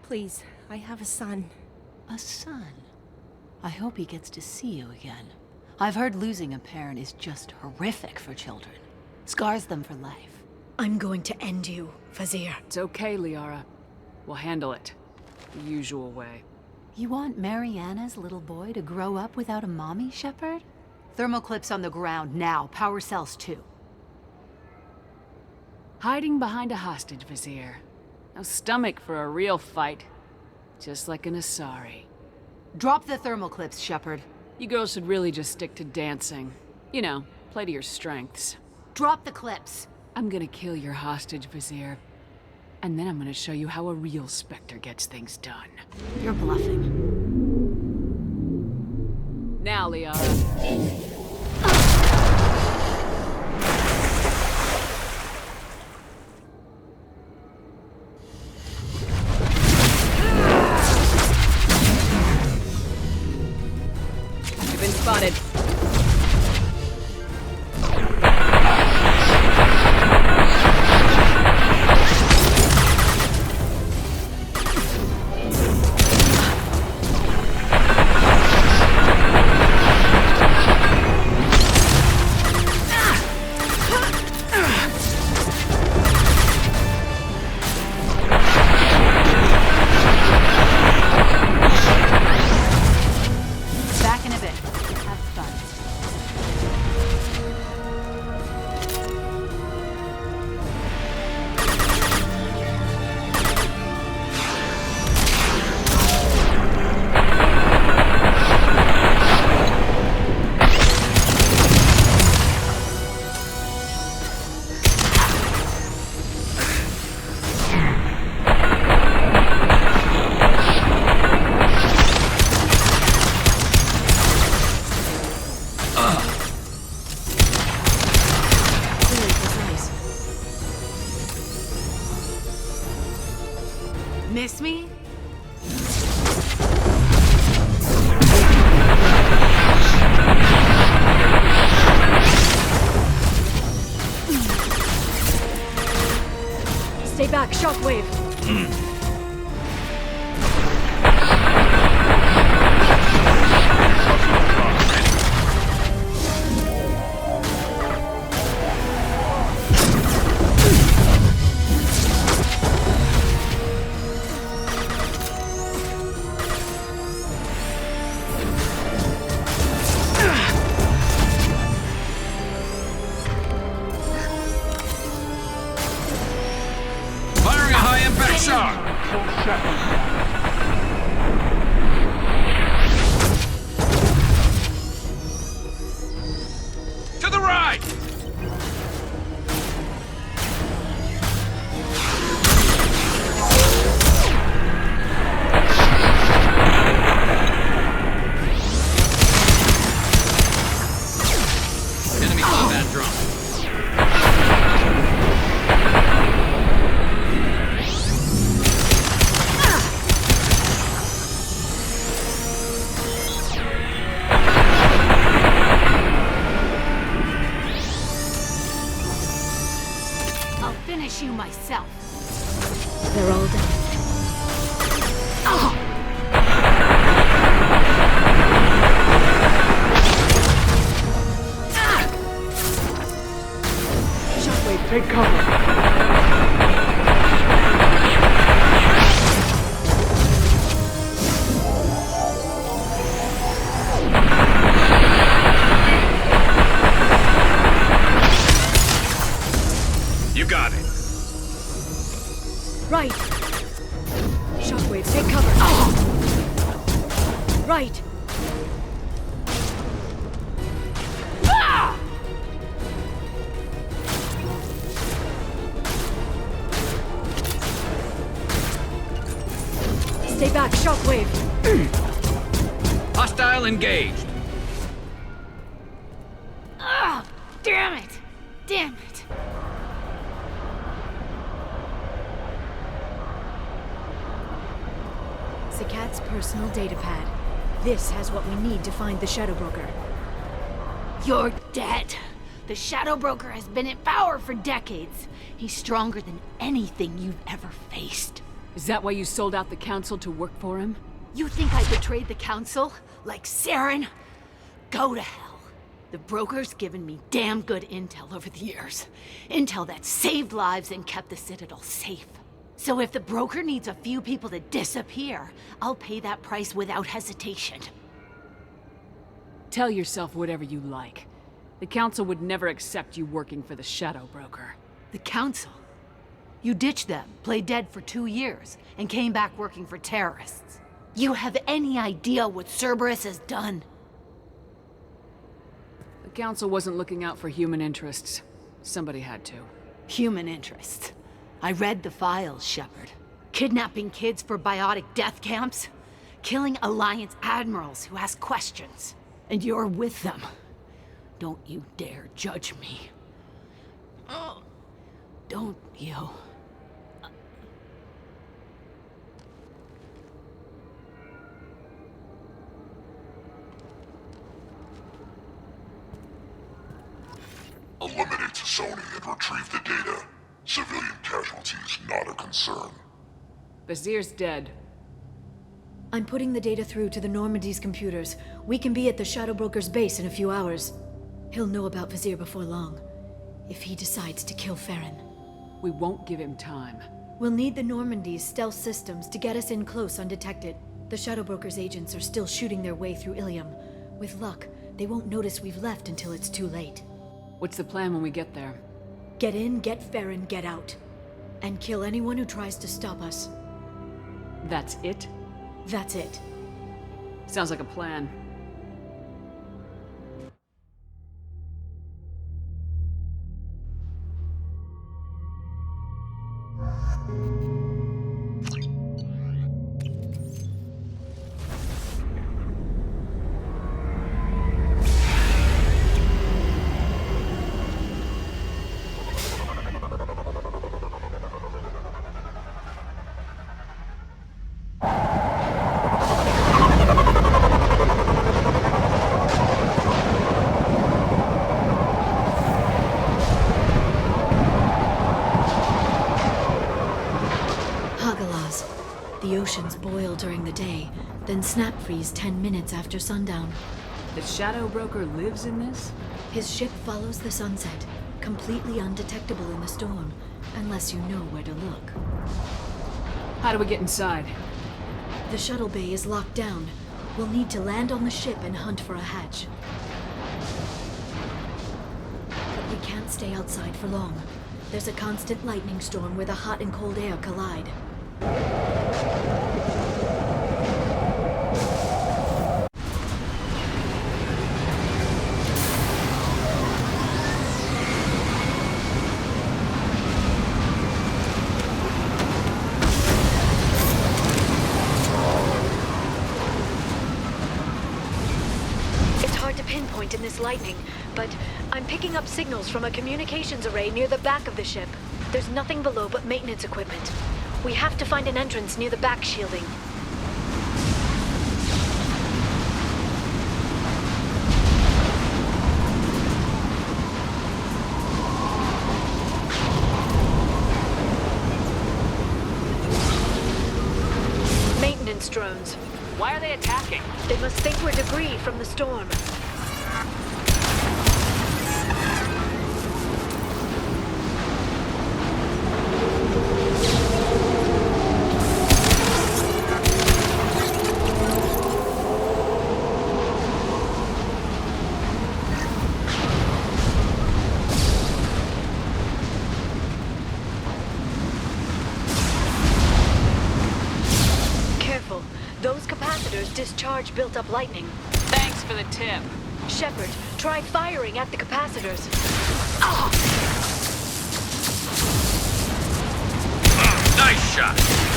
Please, I have a son. A son? I hope he gets to see you again. I've heard losing a parent is just horrific for children. Scars them for life. I'm going to end you, Vizier. It's okay, Liara. We'll handle it. The usual way. You want Mariana's little boy to grow up without a mommy, Shepard? Thermoclips on the ground now. Power cells too. Hiding behind a hostage, Vizier. No stomach for a real fight. Just like an Asari. Drop the thermoclips, Shepard. You girls should really just stick to dancing. You know, play to your strengths. Drop the clips. I'm gonna kill your hostage, Vizier. And then I'm gonna show you how a real Spectre gets things done. You're bluffing. Now, Liara. You've been spotted. Back in a bit. Have fun. Really precise. Miss me? Stay back, shockwave. Firing a high-impact shot! To the right! Enemy combat drone. I'll finish you myself. They're all dead. Shockwave, take cover. You got it. Right. Shockwave, take cover. Right. Stay back, shockwave. Hostile engaged. Ah! Damn it! Damn it! Zakat's personal data pad. This has what we need to find the Shadow Broker. You're dead. The Shadow Broker has been in power for decades. He's stronger than anything you've ever faced. Is that why you sold out the Council to work for him? You think I betrayed the Council? Like Saren? Go to hell. The Broker's given me damn good intel over the years. Intel that saved lives and kept the Citadel safe. So if the Broker needs a few people to disappear, I'll pay that price without hesitation. Tell yourself whatever you like. The Council would never accept you working for the Shadow Broker. The Council? You ditched them, played dead for 2 years, and came back working for terrorists. You have any idea what Cerberus has done? The Council wasn't looking out for human interests. Somebody had to. Human interests? I read the files, Shepard. Kidnapping kids for biotic death camps. Killing Alliance admirals who ask questions. And you're with them. Don't you dare judge me. Oh, don't you? Eliminate Sony and retrieve the data. Civilian casualties not a concern. Vazir's dead. I'm putting the data through to the Normandy's computers. We can be at the Shadow Broker's base in a few hours. He'll know about Vazir before long. If he decides to kill Farron. We won't give him time. We'll need the Normandy's stealth systems to get us in close undetected. The Shadow Broker's agents are still shooting their way through Ilium. With luck, they won't notice we've left until it's too late. What's the plan when we get there? Get in, get Farron, get out. And kill anyone who tries to stop us. That's it? That's it. Sounds like a plan. The oceans boil during the day, then snap freeze 10 minutes after sundown. The Shadow Broker lives in this? His ship follows the sunset, completely undetectable in the storm, unless you know where to look. How do we get inside? The shuttle bay is locked down. We'll need to land on the ship and hunt for a hatch. But we can't stay outside for long. There's a constant lightning storm where the hot and cold air collide. It's hard to pinpoint in this lightning, but I'm picking up signals from a communications array near the back of the ship. There's nothing below but maintenance equipment. We have to find an entrance near the back shielding. Maintenance drones. Why are they attacking? They must think we're debris from the storm. Those capacitors discharge built-up lightning. Thanks for the tip. Shepard, try firing at the capacitors. Nice shot!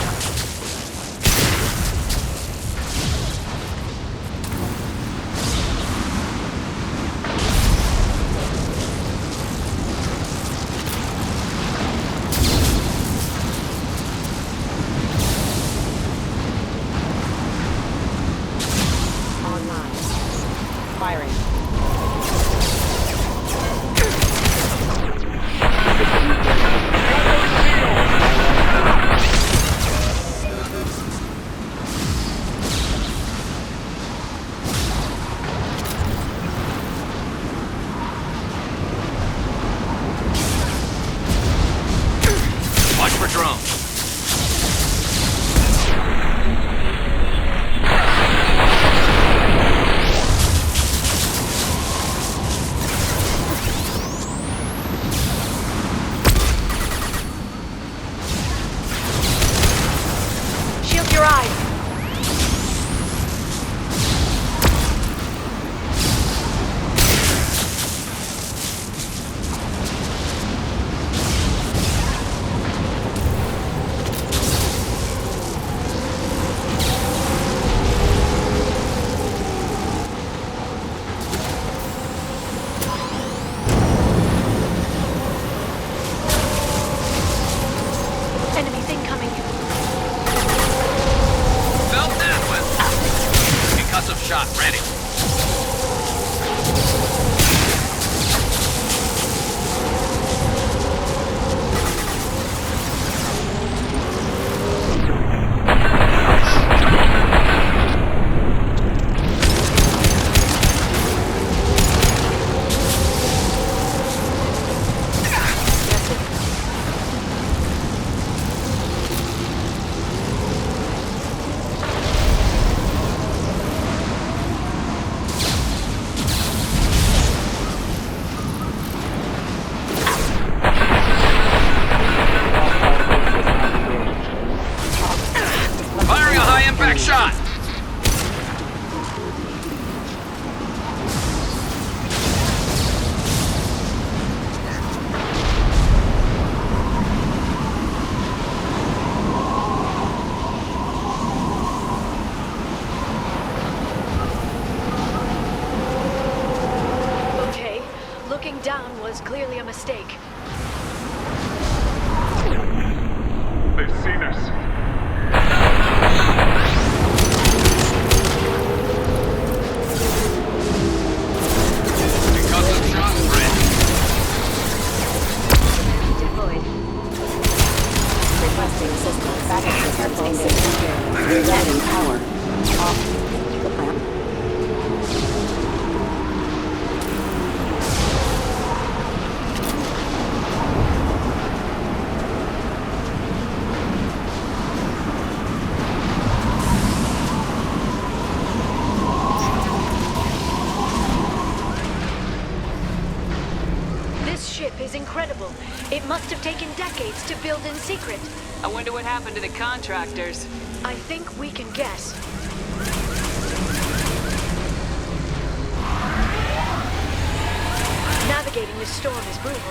shot ready. Firing a high-impact shot! Okay, looking down was clearly a mistake. They've seen us. Concussive shot ready. Deployed. Requesting system backup systems secure. Rerouting power. Off. The plan. This ship is incredible. It must have taken decades to build in secret. I wonder what happened to the contractors. I think we can guess. Navigating this storm is brutal.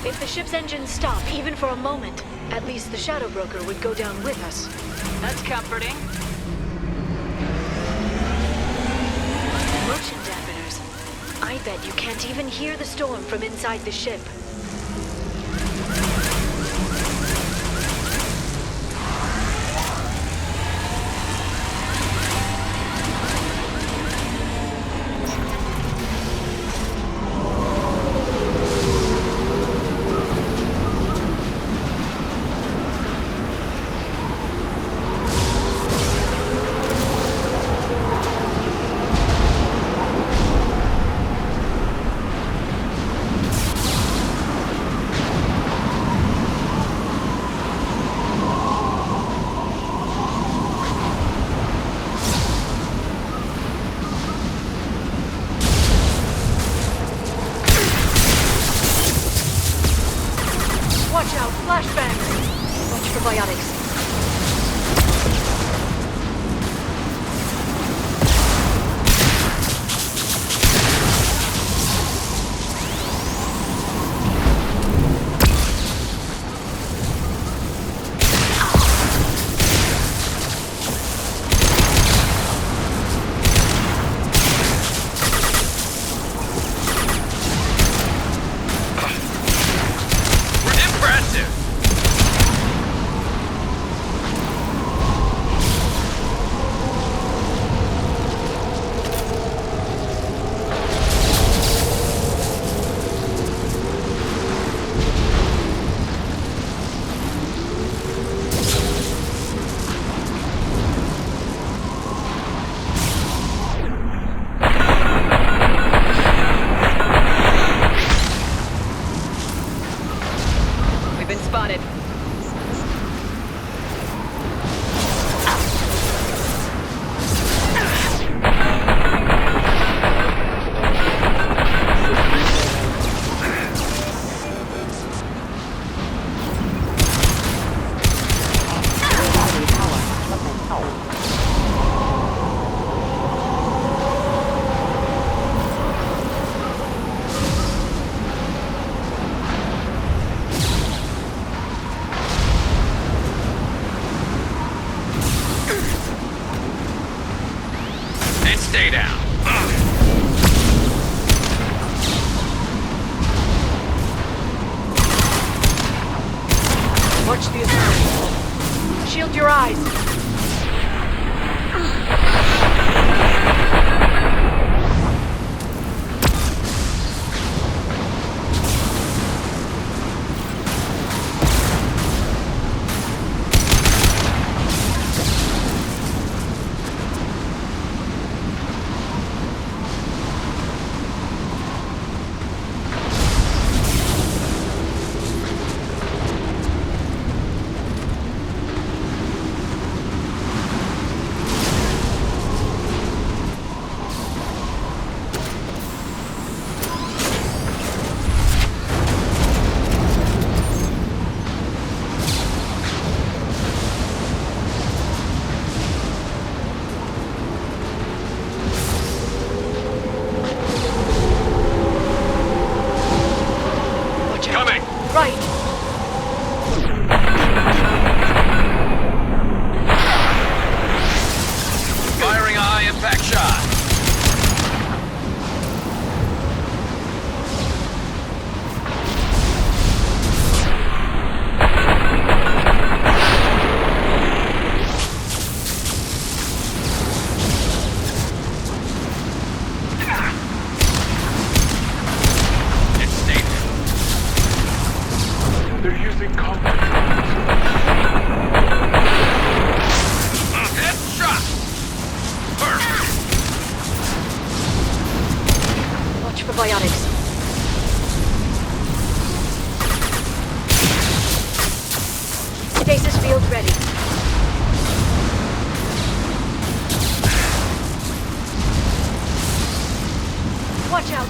If the ship's engines stop, even for a moment, at least the Shadow Broker would go down with us. That's comforting. Motion dampeners. I bet you can't even hear the storm from inside the ship. Watch out, flashbangs! Watch for biotics. Impressive! We've been spotted. And stay down. Watch the assembly. Shield your eyes.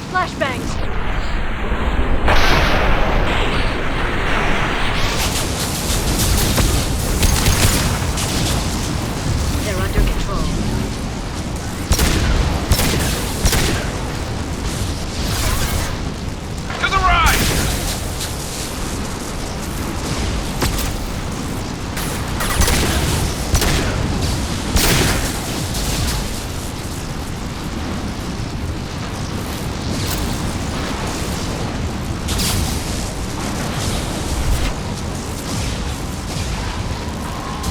flashbangs! They're under control. To the right!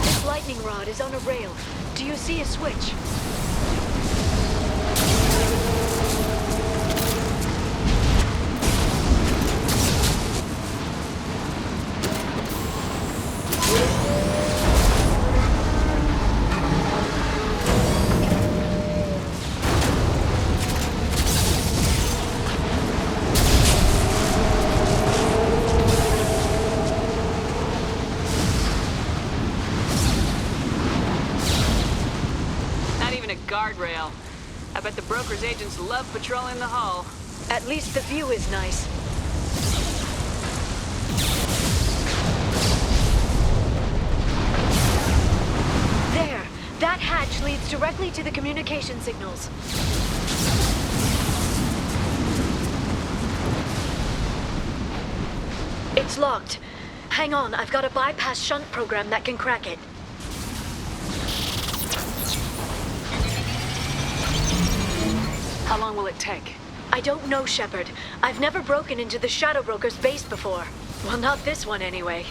This lightning rod is on a rail. Do you see a switch? Not even a guardrail. I bet the broker's agents love patrolling the hull. At least the view is nice. There! That hatch leads directly to the communication signals. It's locked. Hang on, I've got a bypass shunt program that can crack it. How long will it take? I don't know, Shepard. I've never broken into the Shadow Broker's base before. Well, not this one anyway.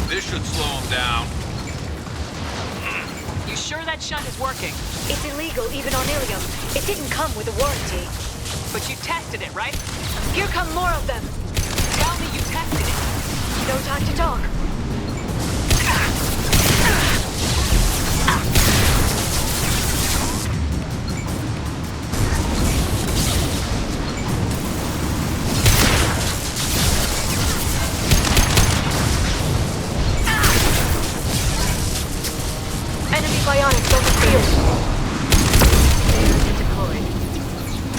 This should slow him down. You sure that shunt is working? It's illegal even on Ilium. It didn't come with a warranty. But you tested it, right? Here come more of them. Tell me you tested it. No time to talk. Enemy bionics on the field. Deployed.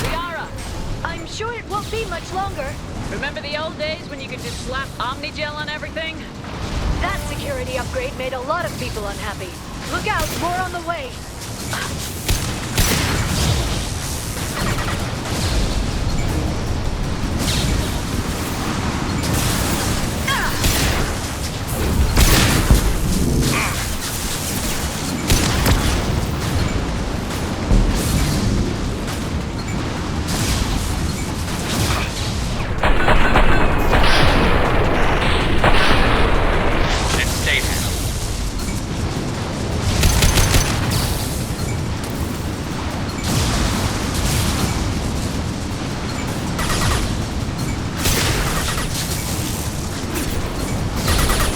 Liara! I'm sure it won't be much longer. Remember the old days when you could just slap Omnigel on everything? That security upgrade made a lot of people unhappy. Look out, more on the way. It stayed down.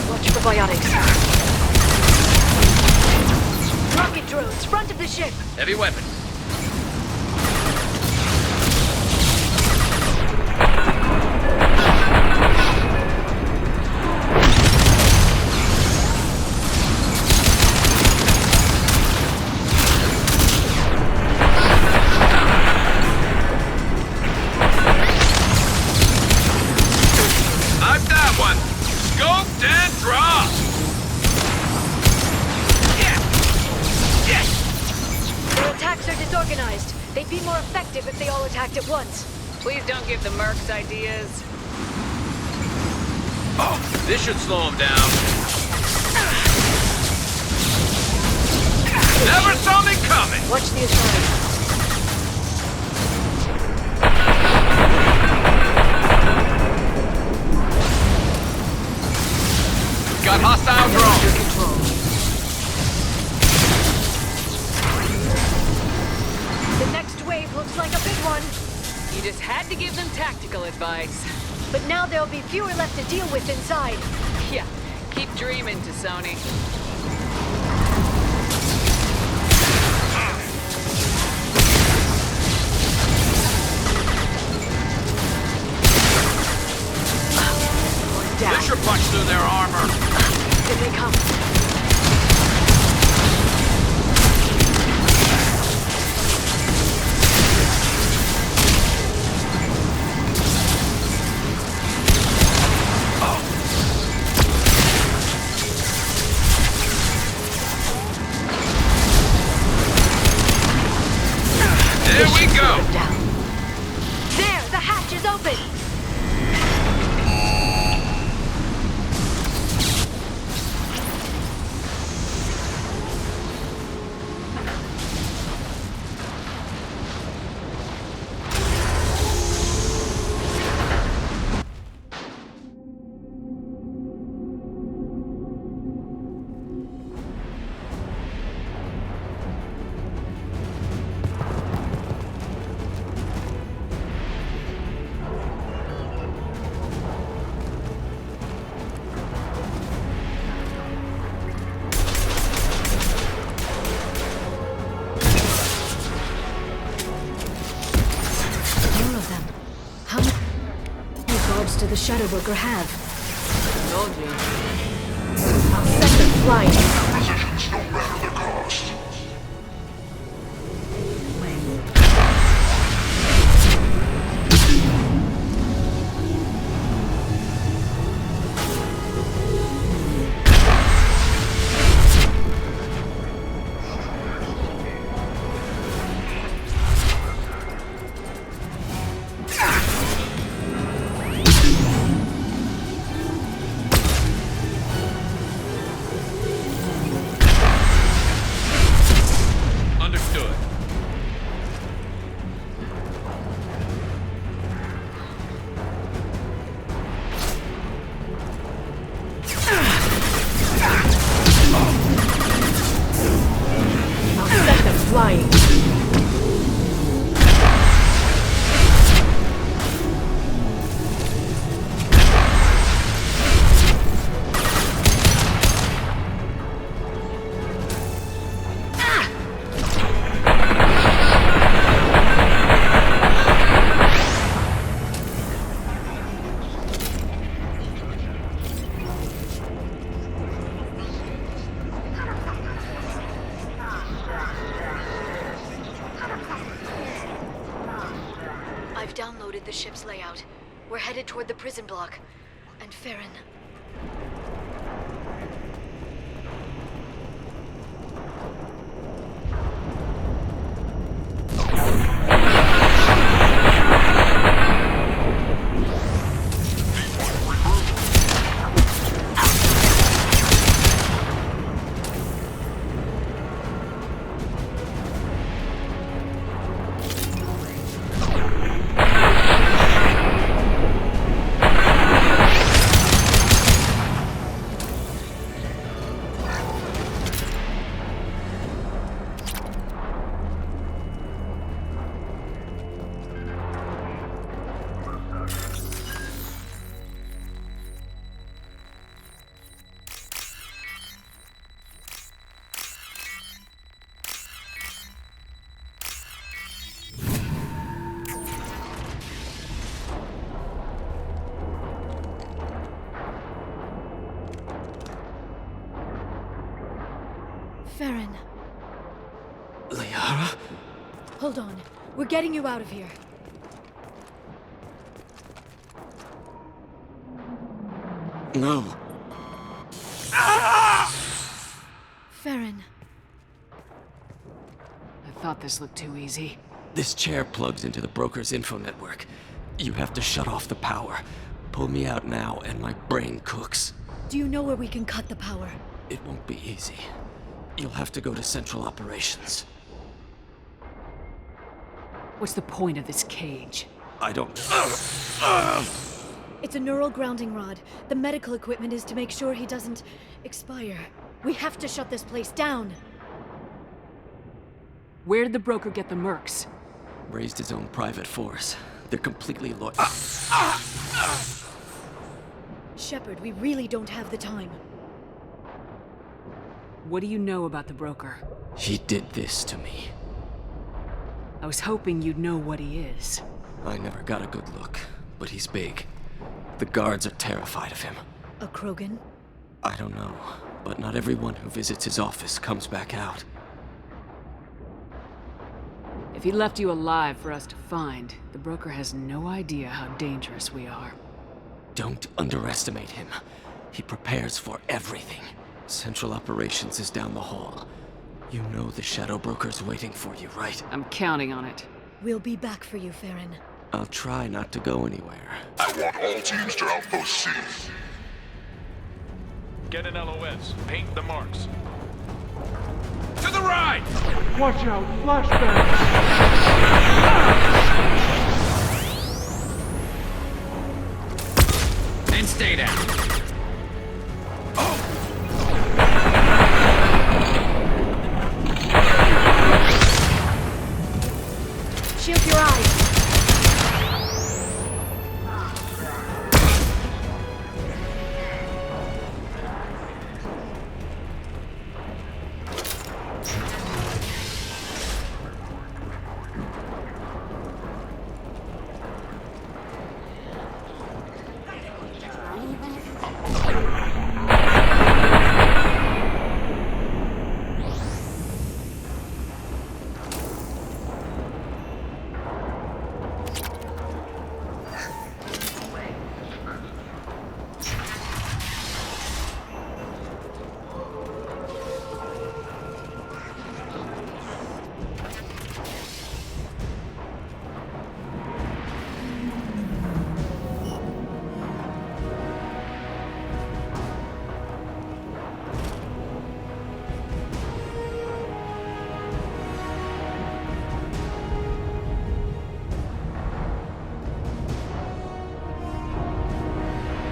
Watch for bionics. Rocket drones, front of the ship. Heavy weapon. I've got one. Scoped and dropped. Their attacks are disorganized. They'd be more effective if they all attacked at once. Please don't give the mercs ideas. Oh, this should slow him down. Never saw me coming. Watch the aside. Got hostile drones. The next wave looks like a big one. You just had to give them tactical advice. But now there'll be fewer left to deal with inside. Yeah, keep dreaming, Tassoni. Down. This should punch through their armor. Here they come. There we go! There, the hatch is open! Do the Shadow Broker have? Told you. I'll set them flying. Positions no matter the cost. Downloaded the ship's layout. We're headed toward the prison block. And Farron. Farron. Liara? Hold on. We're getting you out of here. No. Farron. I thought this looked too easy. This chair plugs into the broker's info network. You have to shut off the power. Pull me out now and my brain cooks. Do you know where we can cut the power? It won't be easy. You'll have to go to Central Operations. What's the point of this cage? I don't... It's a neural grounding rod. The medical equipment is to make sure he doesn't expire. We have to shut this place down. Where did the broker get the mercs? Raised his own private force. They're completely loyal. Shepard, we really don't have the time. What do you know about the broker? He did this to me. I was hoping you'd know what he is. I never got a good look, but he's big. The guards are terrified of him. A Krogan? I don't know, but not everyone who visits his office comes back out. If he left you alive for us to find, the broker has no idea how dangerous we are. Don't underestimate him. He prepares for everything. Central Operations is down the hall. You know the Shadow Broker's waiting for you, right? I'm counting on it. We'll be back for you, Farron. I'll try not to go anywhere. I want all teams to Outpost C. Get an LOS. Paint the marks. To the right! Watch out, flashbang! And stay down. Shield your eyes!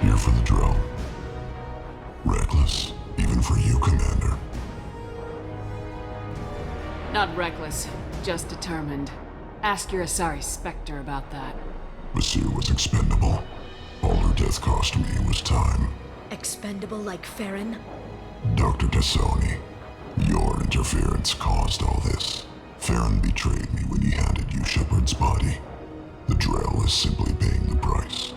Here for the drill. Reckless, even for you, Commander. Not reckless, just determined. Ask your Asari Spectre about that. Monsieur was expendable. All her death cost me was time. Expendable like Farron? Dr. Tassoni, your interference caused all this. Farron betrayed me when he handed you Shepard's body. The Drell is simply paying the price.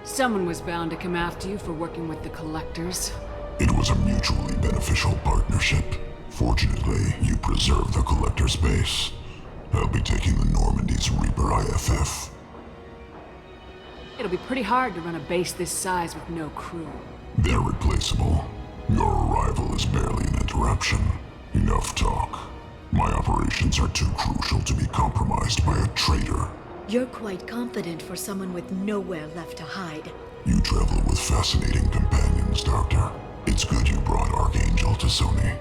Someone was bound to come after you for working with the Collectors. It was a mutually beneficial partnership. Fortunately, you preserved the Collector's base. I'll be taking the Normandy's Reaper IFF. It'll be pretty hard to run a base this size with no crew. They're replaceable. Your arrival is barely an interruption. Enough talk. My operations are too crucial to be compromised by a traitor. You're quite confident for someone with nowhere left to hide. You travel with fascinating companions, Doctor. It's good you brought Archangel to Sony.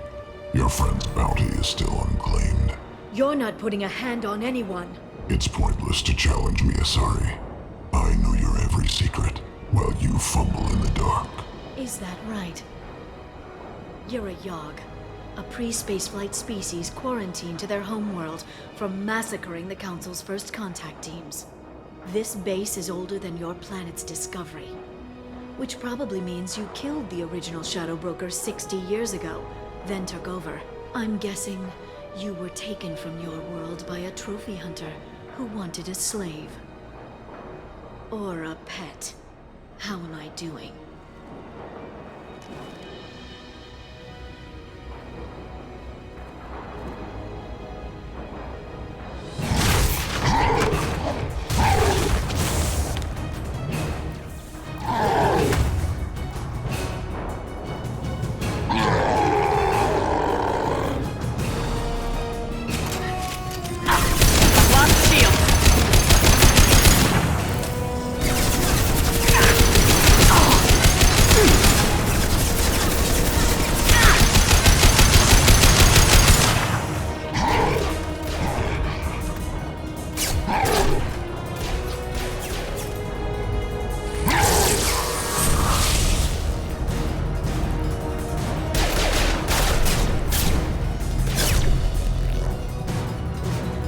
Your friend's bounty is still unclaimed. You're not putting a hand on anyone. It's pointless to challenge me, Asari. I know your every secret, while you fumble in the dark. Is that right? You're a Yogg, a pre-spaceflight species quarantined to their homeworld from massacring the Council's first contact teams. This base is older than your planet's discovery, which probably means you killed the original Shadow Broker 60 years ago, then took over. I'm guessing you were taken from your world by a trophy hunter who wanted a slave. Or a pet. How am I doing?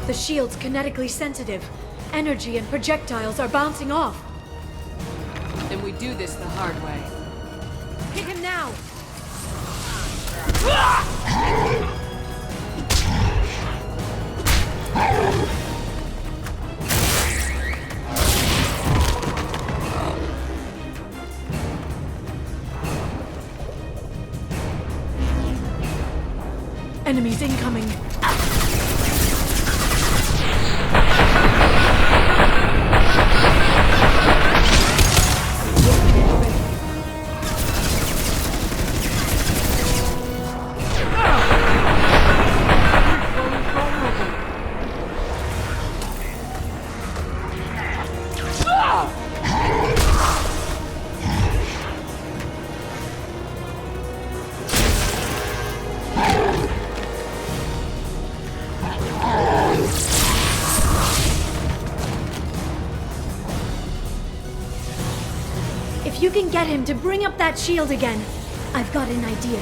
The shield's kinetically sensitive. Energy and projectiles are bouncing off. Then we do this the hard way. Hit him now! Enemies incoming. you can get him to bring up that shield again, I've got an idea.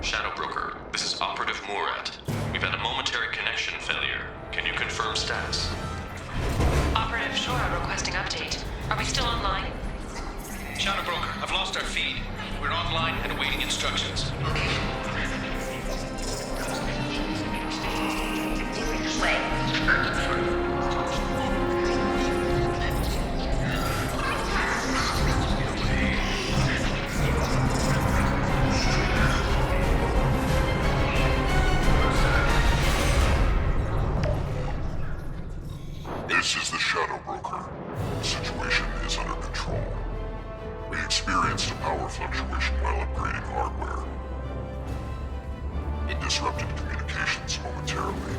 Shadow Broker, this is Operative Murat. We've had a momentary connection failure. Can you confirm status? Operative Shora requesting update. Are we still online? Shadow Broker, I've lost our feed. We're online and awaiting instructions. This is the Shadow Broker. The situation is under control. We experienced a power fluctuation while upgrading hardware. It disrupted communications momentarily.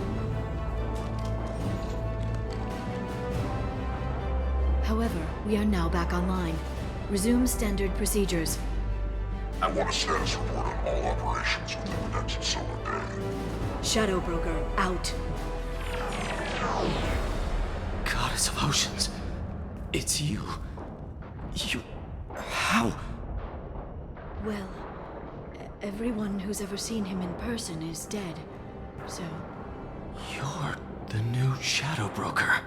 However, we are now back online. Resume standard procedures. I want a status report on all operations within the next solar day. Shadow Broker, out. Goddess of Oceans. It's you. You... How? Well, everyone who's ever seen him in person is dead, so... You're the new Shadow Broker.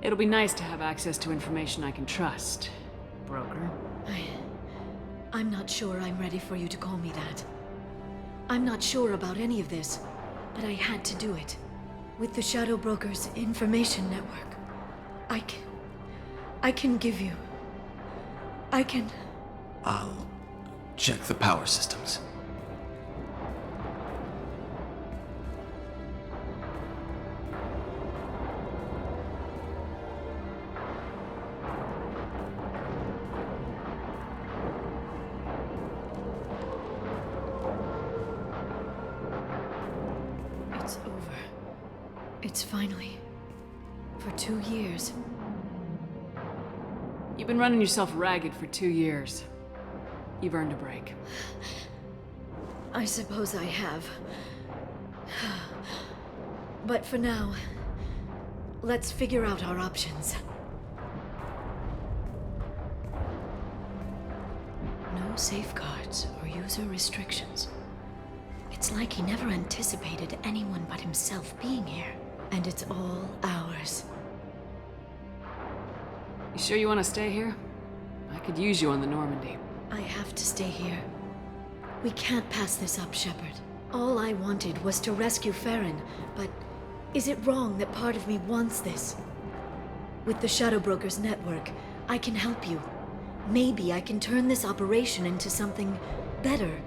It'll be nice to have access to information I can trust, broker. I'm not sure I'm ready for you to call me that. I'm not sure about any of this, but I had to do it. With the Shadow Broker's information network, I can give you... I'll check the power systems. It's over. It's finally... For 2 years. You've been running yourself ragged for 2 years. You've earned a break. I suppose I have. But for now, let's figure out our options. No safeguards or user restrictions. It's like he never anticipated anyone but himself being here. And it's all ours. You sure you want to stay here? I could use you on the Normandy. I have to stay here. We can't pass this up, Shepard. All I wanted was to rescue Farron, but is it wrong that part of me wants this? With the Shadow Broker's network, I can help you. Maybe I can turn this operation into something better.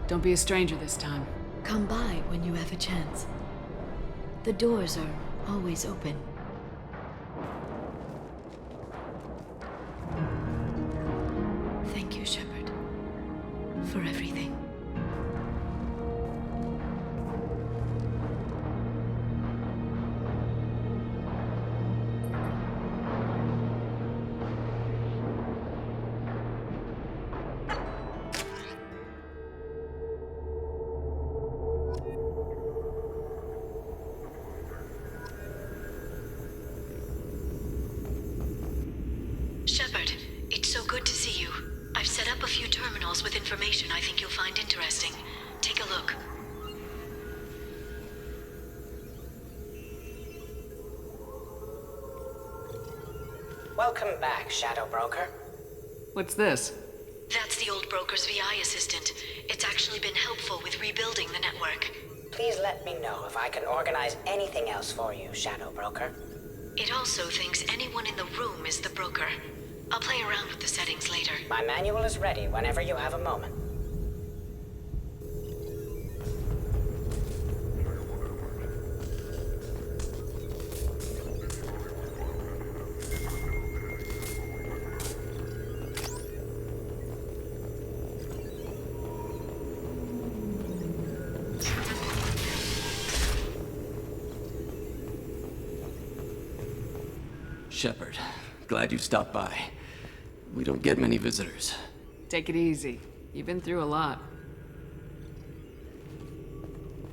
Don't be a stranger this time. Come by when you have a chance. The doors are always open. Thank you, Shepard, for everything. see you. I've set up a few terminals with information I think you'll find interesting. Take a look. Welcome back, Shadow Broker. What's this? That's the old broker's VI assistant. It's actually been helpful with rebuilding the network. Please let me know if I can organize anything else for you, Shadow Broker. It also thinks anyone in the room is the broker. I'll play around with the settings later. My manual is ready whenever you have a moment. Shepard, glad you stopped by. We don't get many visitors. Take it easy. You've been through a lot.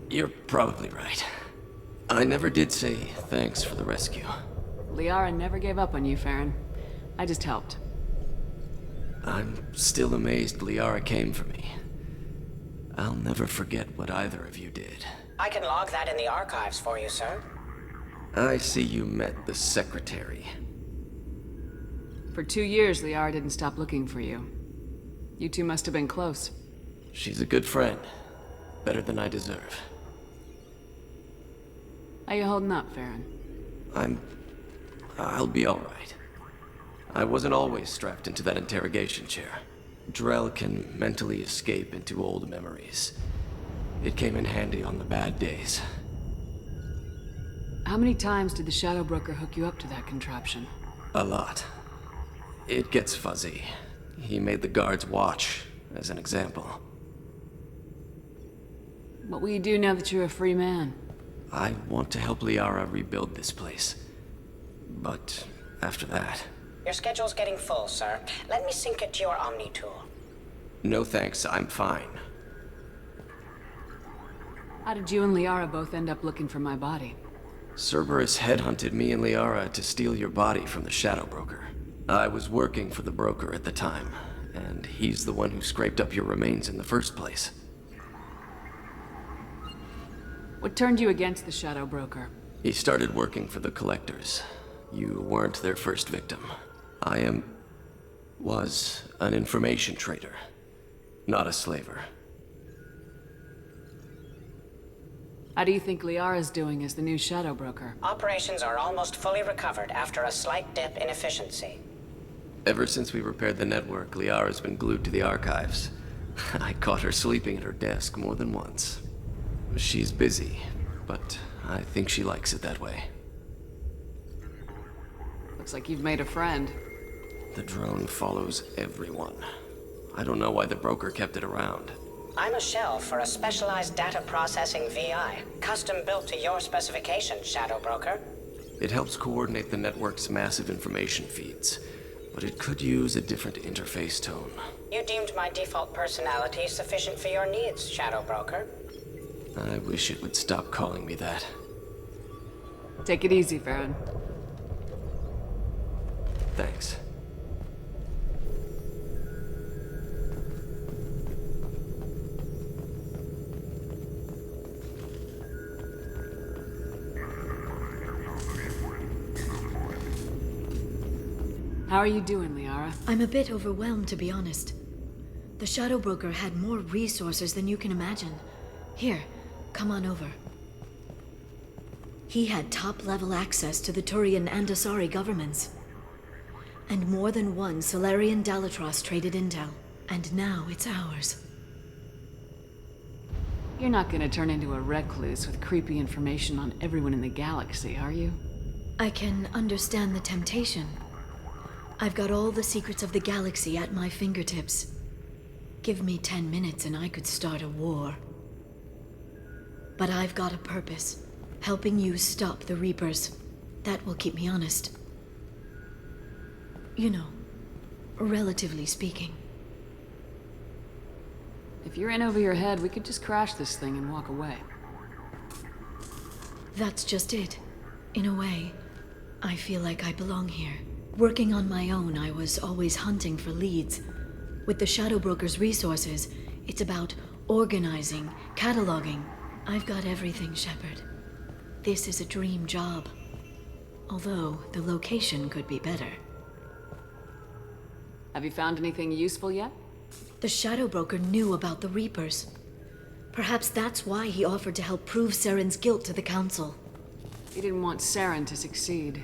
You're probably right. I never did say thanks for the rescue. Liara never gave up on you, Farron. I just helped. I'm still amazed Liara came for me. I'll never forget what either of you did. I can log that in the archives for you, sir. I see you met the secretary. For 2 years, Liara didn't stop looking for you. You two must have been close. She's a good friend. Better than I deserve. How you holding up, Farron? I'll be all right. I wasn't always strapped into that interrogation chair. Drell can mentally escape into old memories. It came in handy on the bad days. How many times did the Shadow Broker hook you up to that contraption? A lot. It gets fuzzy. He made the guards watch, as an example. What will you do now that you're a free man? I want to help Liara rebuild this place. But after that... Your schedule's getting full, sir. Let me sync it to your Omni tool. No thanks, I'm fine. How did you and Liara both end up looking for my body? Cerberus headhunted me and Liara to steal your body from the Shadow Broker. I was working for the broker at the time, and he's the one who scraped up your remains in the first place. What turned you against the Shadow Broker? He started working for the Collectors. You weren't their first victim. I was an information trader, not a slaver. How do you think Liara's doing as the new Shadow Broker? Operations are almost fully recovered after a slight dip in efficiency. Ever since we repaired the network, Liara's been glued to the archives. I caught her sleeping at her desk more than once. She's busy, but I think she likes it that way. Looks like you've made a friend. The drone follows everyone. I don't know why the broker kept it around. I'm a shell for a specialized data processing VI, custom built to your specifications, Shadow Broker. It helps coordinate the network's massive information feeds, but it could use a different interface tone. You deemed my default personality sufficient for your needs, Shadow Broker. I wish it would stop calling me that. Take it easy, Farron. Thanks. How are you doing, Liara? I'm a bit overwhelmed, to be honest. The Shadow Broker had more resources than you can imagine. Here, come on over. He had top-level access to the Turian and Asari governments. And more than one Solarian Dalatros traded intel. And now it's ours. You're not gonna turn into a recluse with creepy information on everyone in the galaxy, are you? I can understand the temptation. I've got all the secrets of the galaxy at my fingertips. Give me 10 minutes and I could start a war. But I've got a purpose. Helping you stop the Reapers. That will keep me honest. You know, relatively speaking. If you're in over your head, we could just crash this thing and walk away. That's just it. In a way, I feel like I belong here. Working on my own, I was always hunting for leads. With the Shadow Broker's resources, it's about organizing, cataloging. I've got everything, Shepard. This is a dream job. Although, the location could be better. Have you found anything useful yet? The Shadow Broker knew about the Reapers. Perhaps that's why he offered to help prove Saren's guilt to the Council. He didn't want Saren to succeed.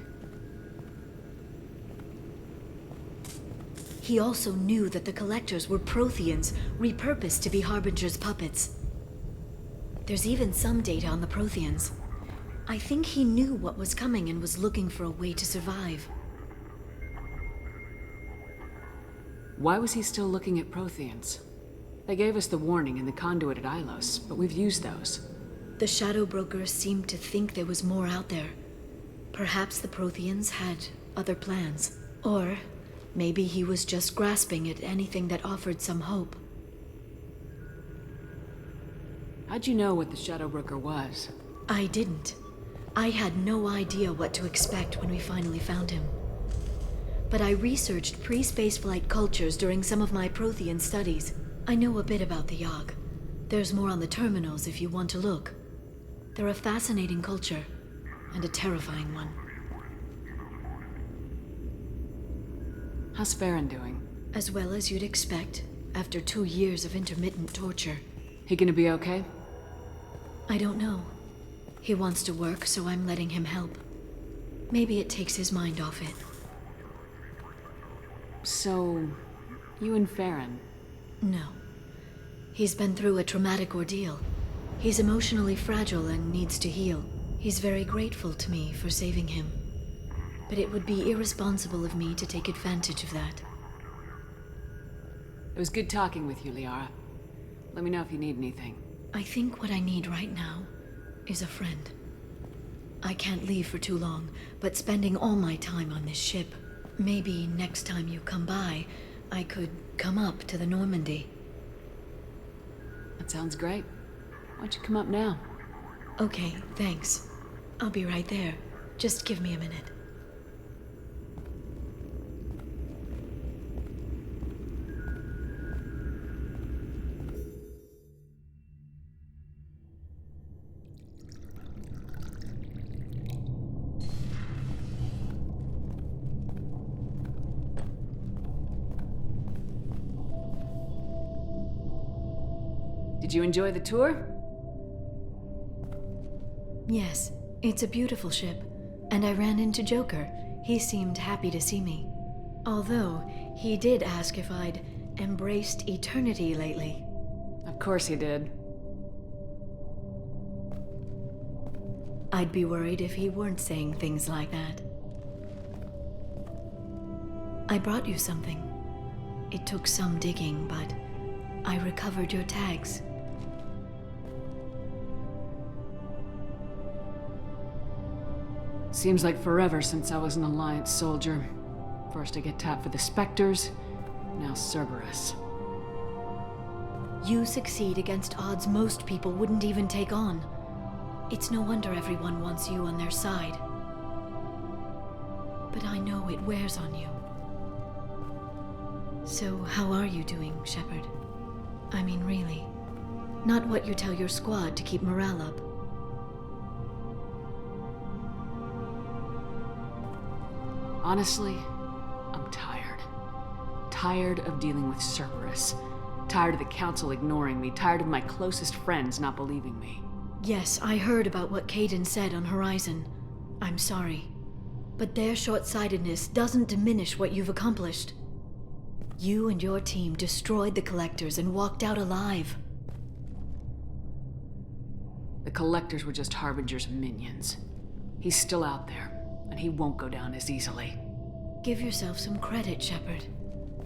He also knew that the Collectors were Protheans, repurposed to be Harbinger's puppets. There's even some data on the Protheans. I think he knew what was coming and was looking for a way to survive. Why was he still looking at Protheans? They gave us the warning in the conduit at Ilos, but we've used those. The Shadow Broker seemed to think there was more out there. Perhaps the Protheans had other plans. Or maybe he was just grasping at anything that offered some hope. How'd you know what the Shadow Broker was? I didn't. I had no idea what to expect when we finally found him. But I researched pre-spaceflight cultures during some of my Prothean studies. I know a bit about the Yogg. There's more on the terminals if you want to look. They're a fascinating culture, and a terrifying one. How's Farron doing? As well as you'd expect, after 2 years of intermittent torture. He gonna be okay? I don't know. He wants to work, so I'm letting him help. Maybe it takes his mind off it. So, you and Farron? No. He's been through a traumatic ordeal. He's emotionally fragile and needs to heal. He's very grateful to me for saving him. But it would be irresponsible of me to take advantage of that. It was good talking with you, Liara. Let me know if you need anything. I think what I need right now is a friend. I can't leave for too long, but spending all my time on this ship. Maybe next time you come by, I could come up to the Normandy. That sounds great. Why don't you come up now? Okay, thanks. I'll be right there. Just give me a minute. Did you enjoy the tour? Yes, it's a beautiful ship. And I ran into Joker. He seemed happy to see me. Although, he did ask if I'd embraced eternity lately. Of course he did. I'd be worried if he weren't saying things like that. I brought you something. It took some digging, but I recovered your tags. Seems like forever since I was an Alliance soldier. First I get tapped for the Spectres, now Cerberus. You succeed against odds most people wouldn't even take on. It's no wonder everyone wants you on their side. But I know it wears on you. So how are you doing, Shepard? I mean, really. Not what you tell your squad to keep morale up. Honestly, I'm tired. Tired of dealing with Cerberus. Tired of the Council ignoring me. Tired of my closest friends not believing me. Yes, I heard about what Kaidan said on Horizon. I'm sorry. But their short-sightedness doesn't diminish what you've accomplished. You and your team destroyed the Collectors and walked out alive. The Collectors were just Harbinger's minions. He's still out there, and he won't go down as easily. Give yourself some credit, Shepard.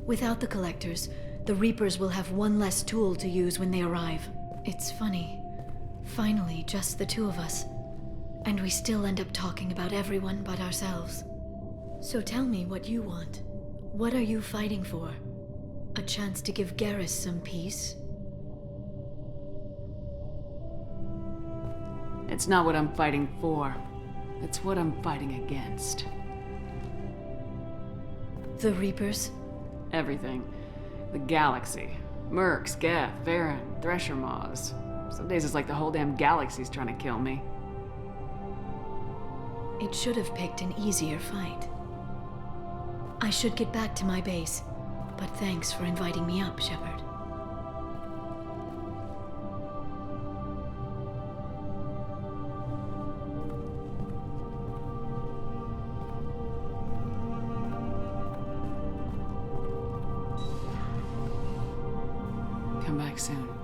Without the Collectors, the Reapers will have one less tool to use when they arrive. It's funny. Finally, just the two of us. And we still end up talking about everyone but ourselves. So tell me what you want. What are you fighting for? A chance to give Garrus some peace? It's not what I'm fighting for. It's what I'm fighting against. The Reapers? Everything. The galaxy. Mercs, Geth, Varen, Thresher Maws. Some days it's like the whole damn galaxy's trying to kill me. It should have picked an easier fight. I should get back to my base, but thanks for inviting me up, Shepard. Come back soon.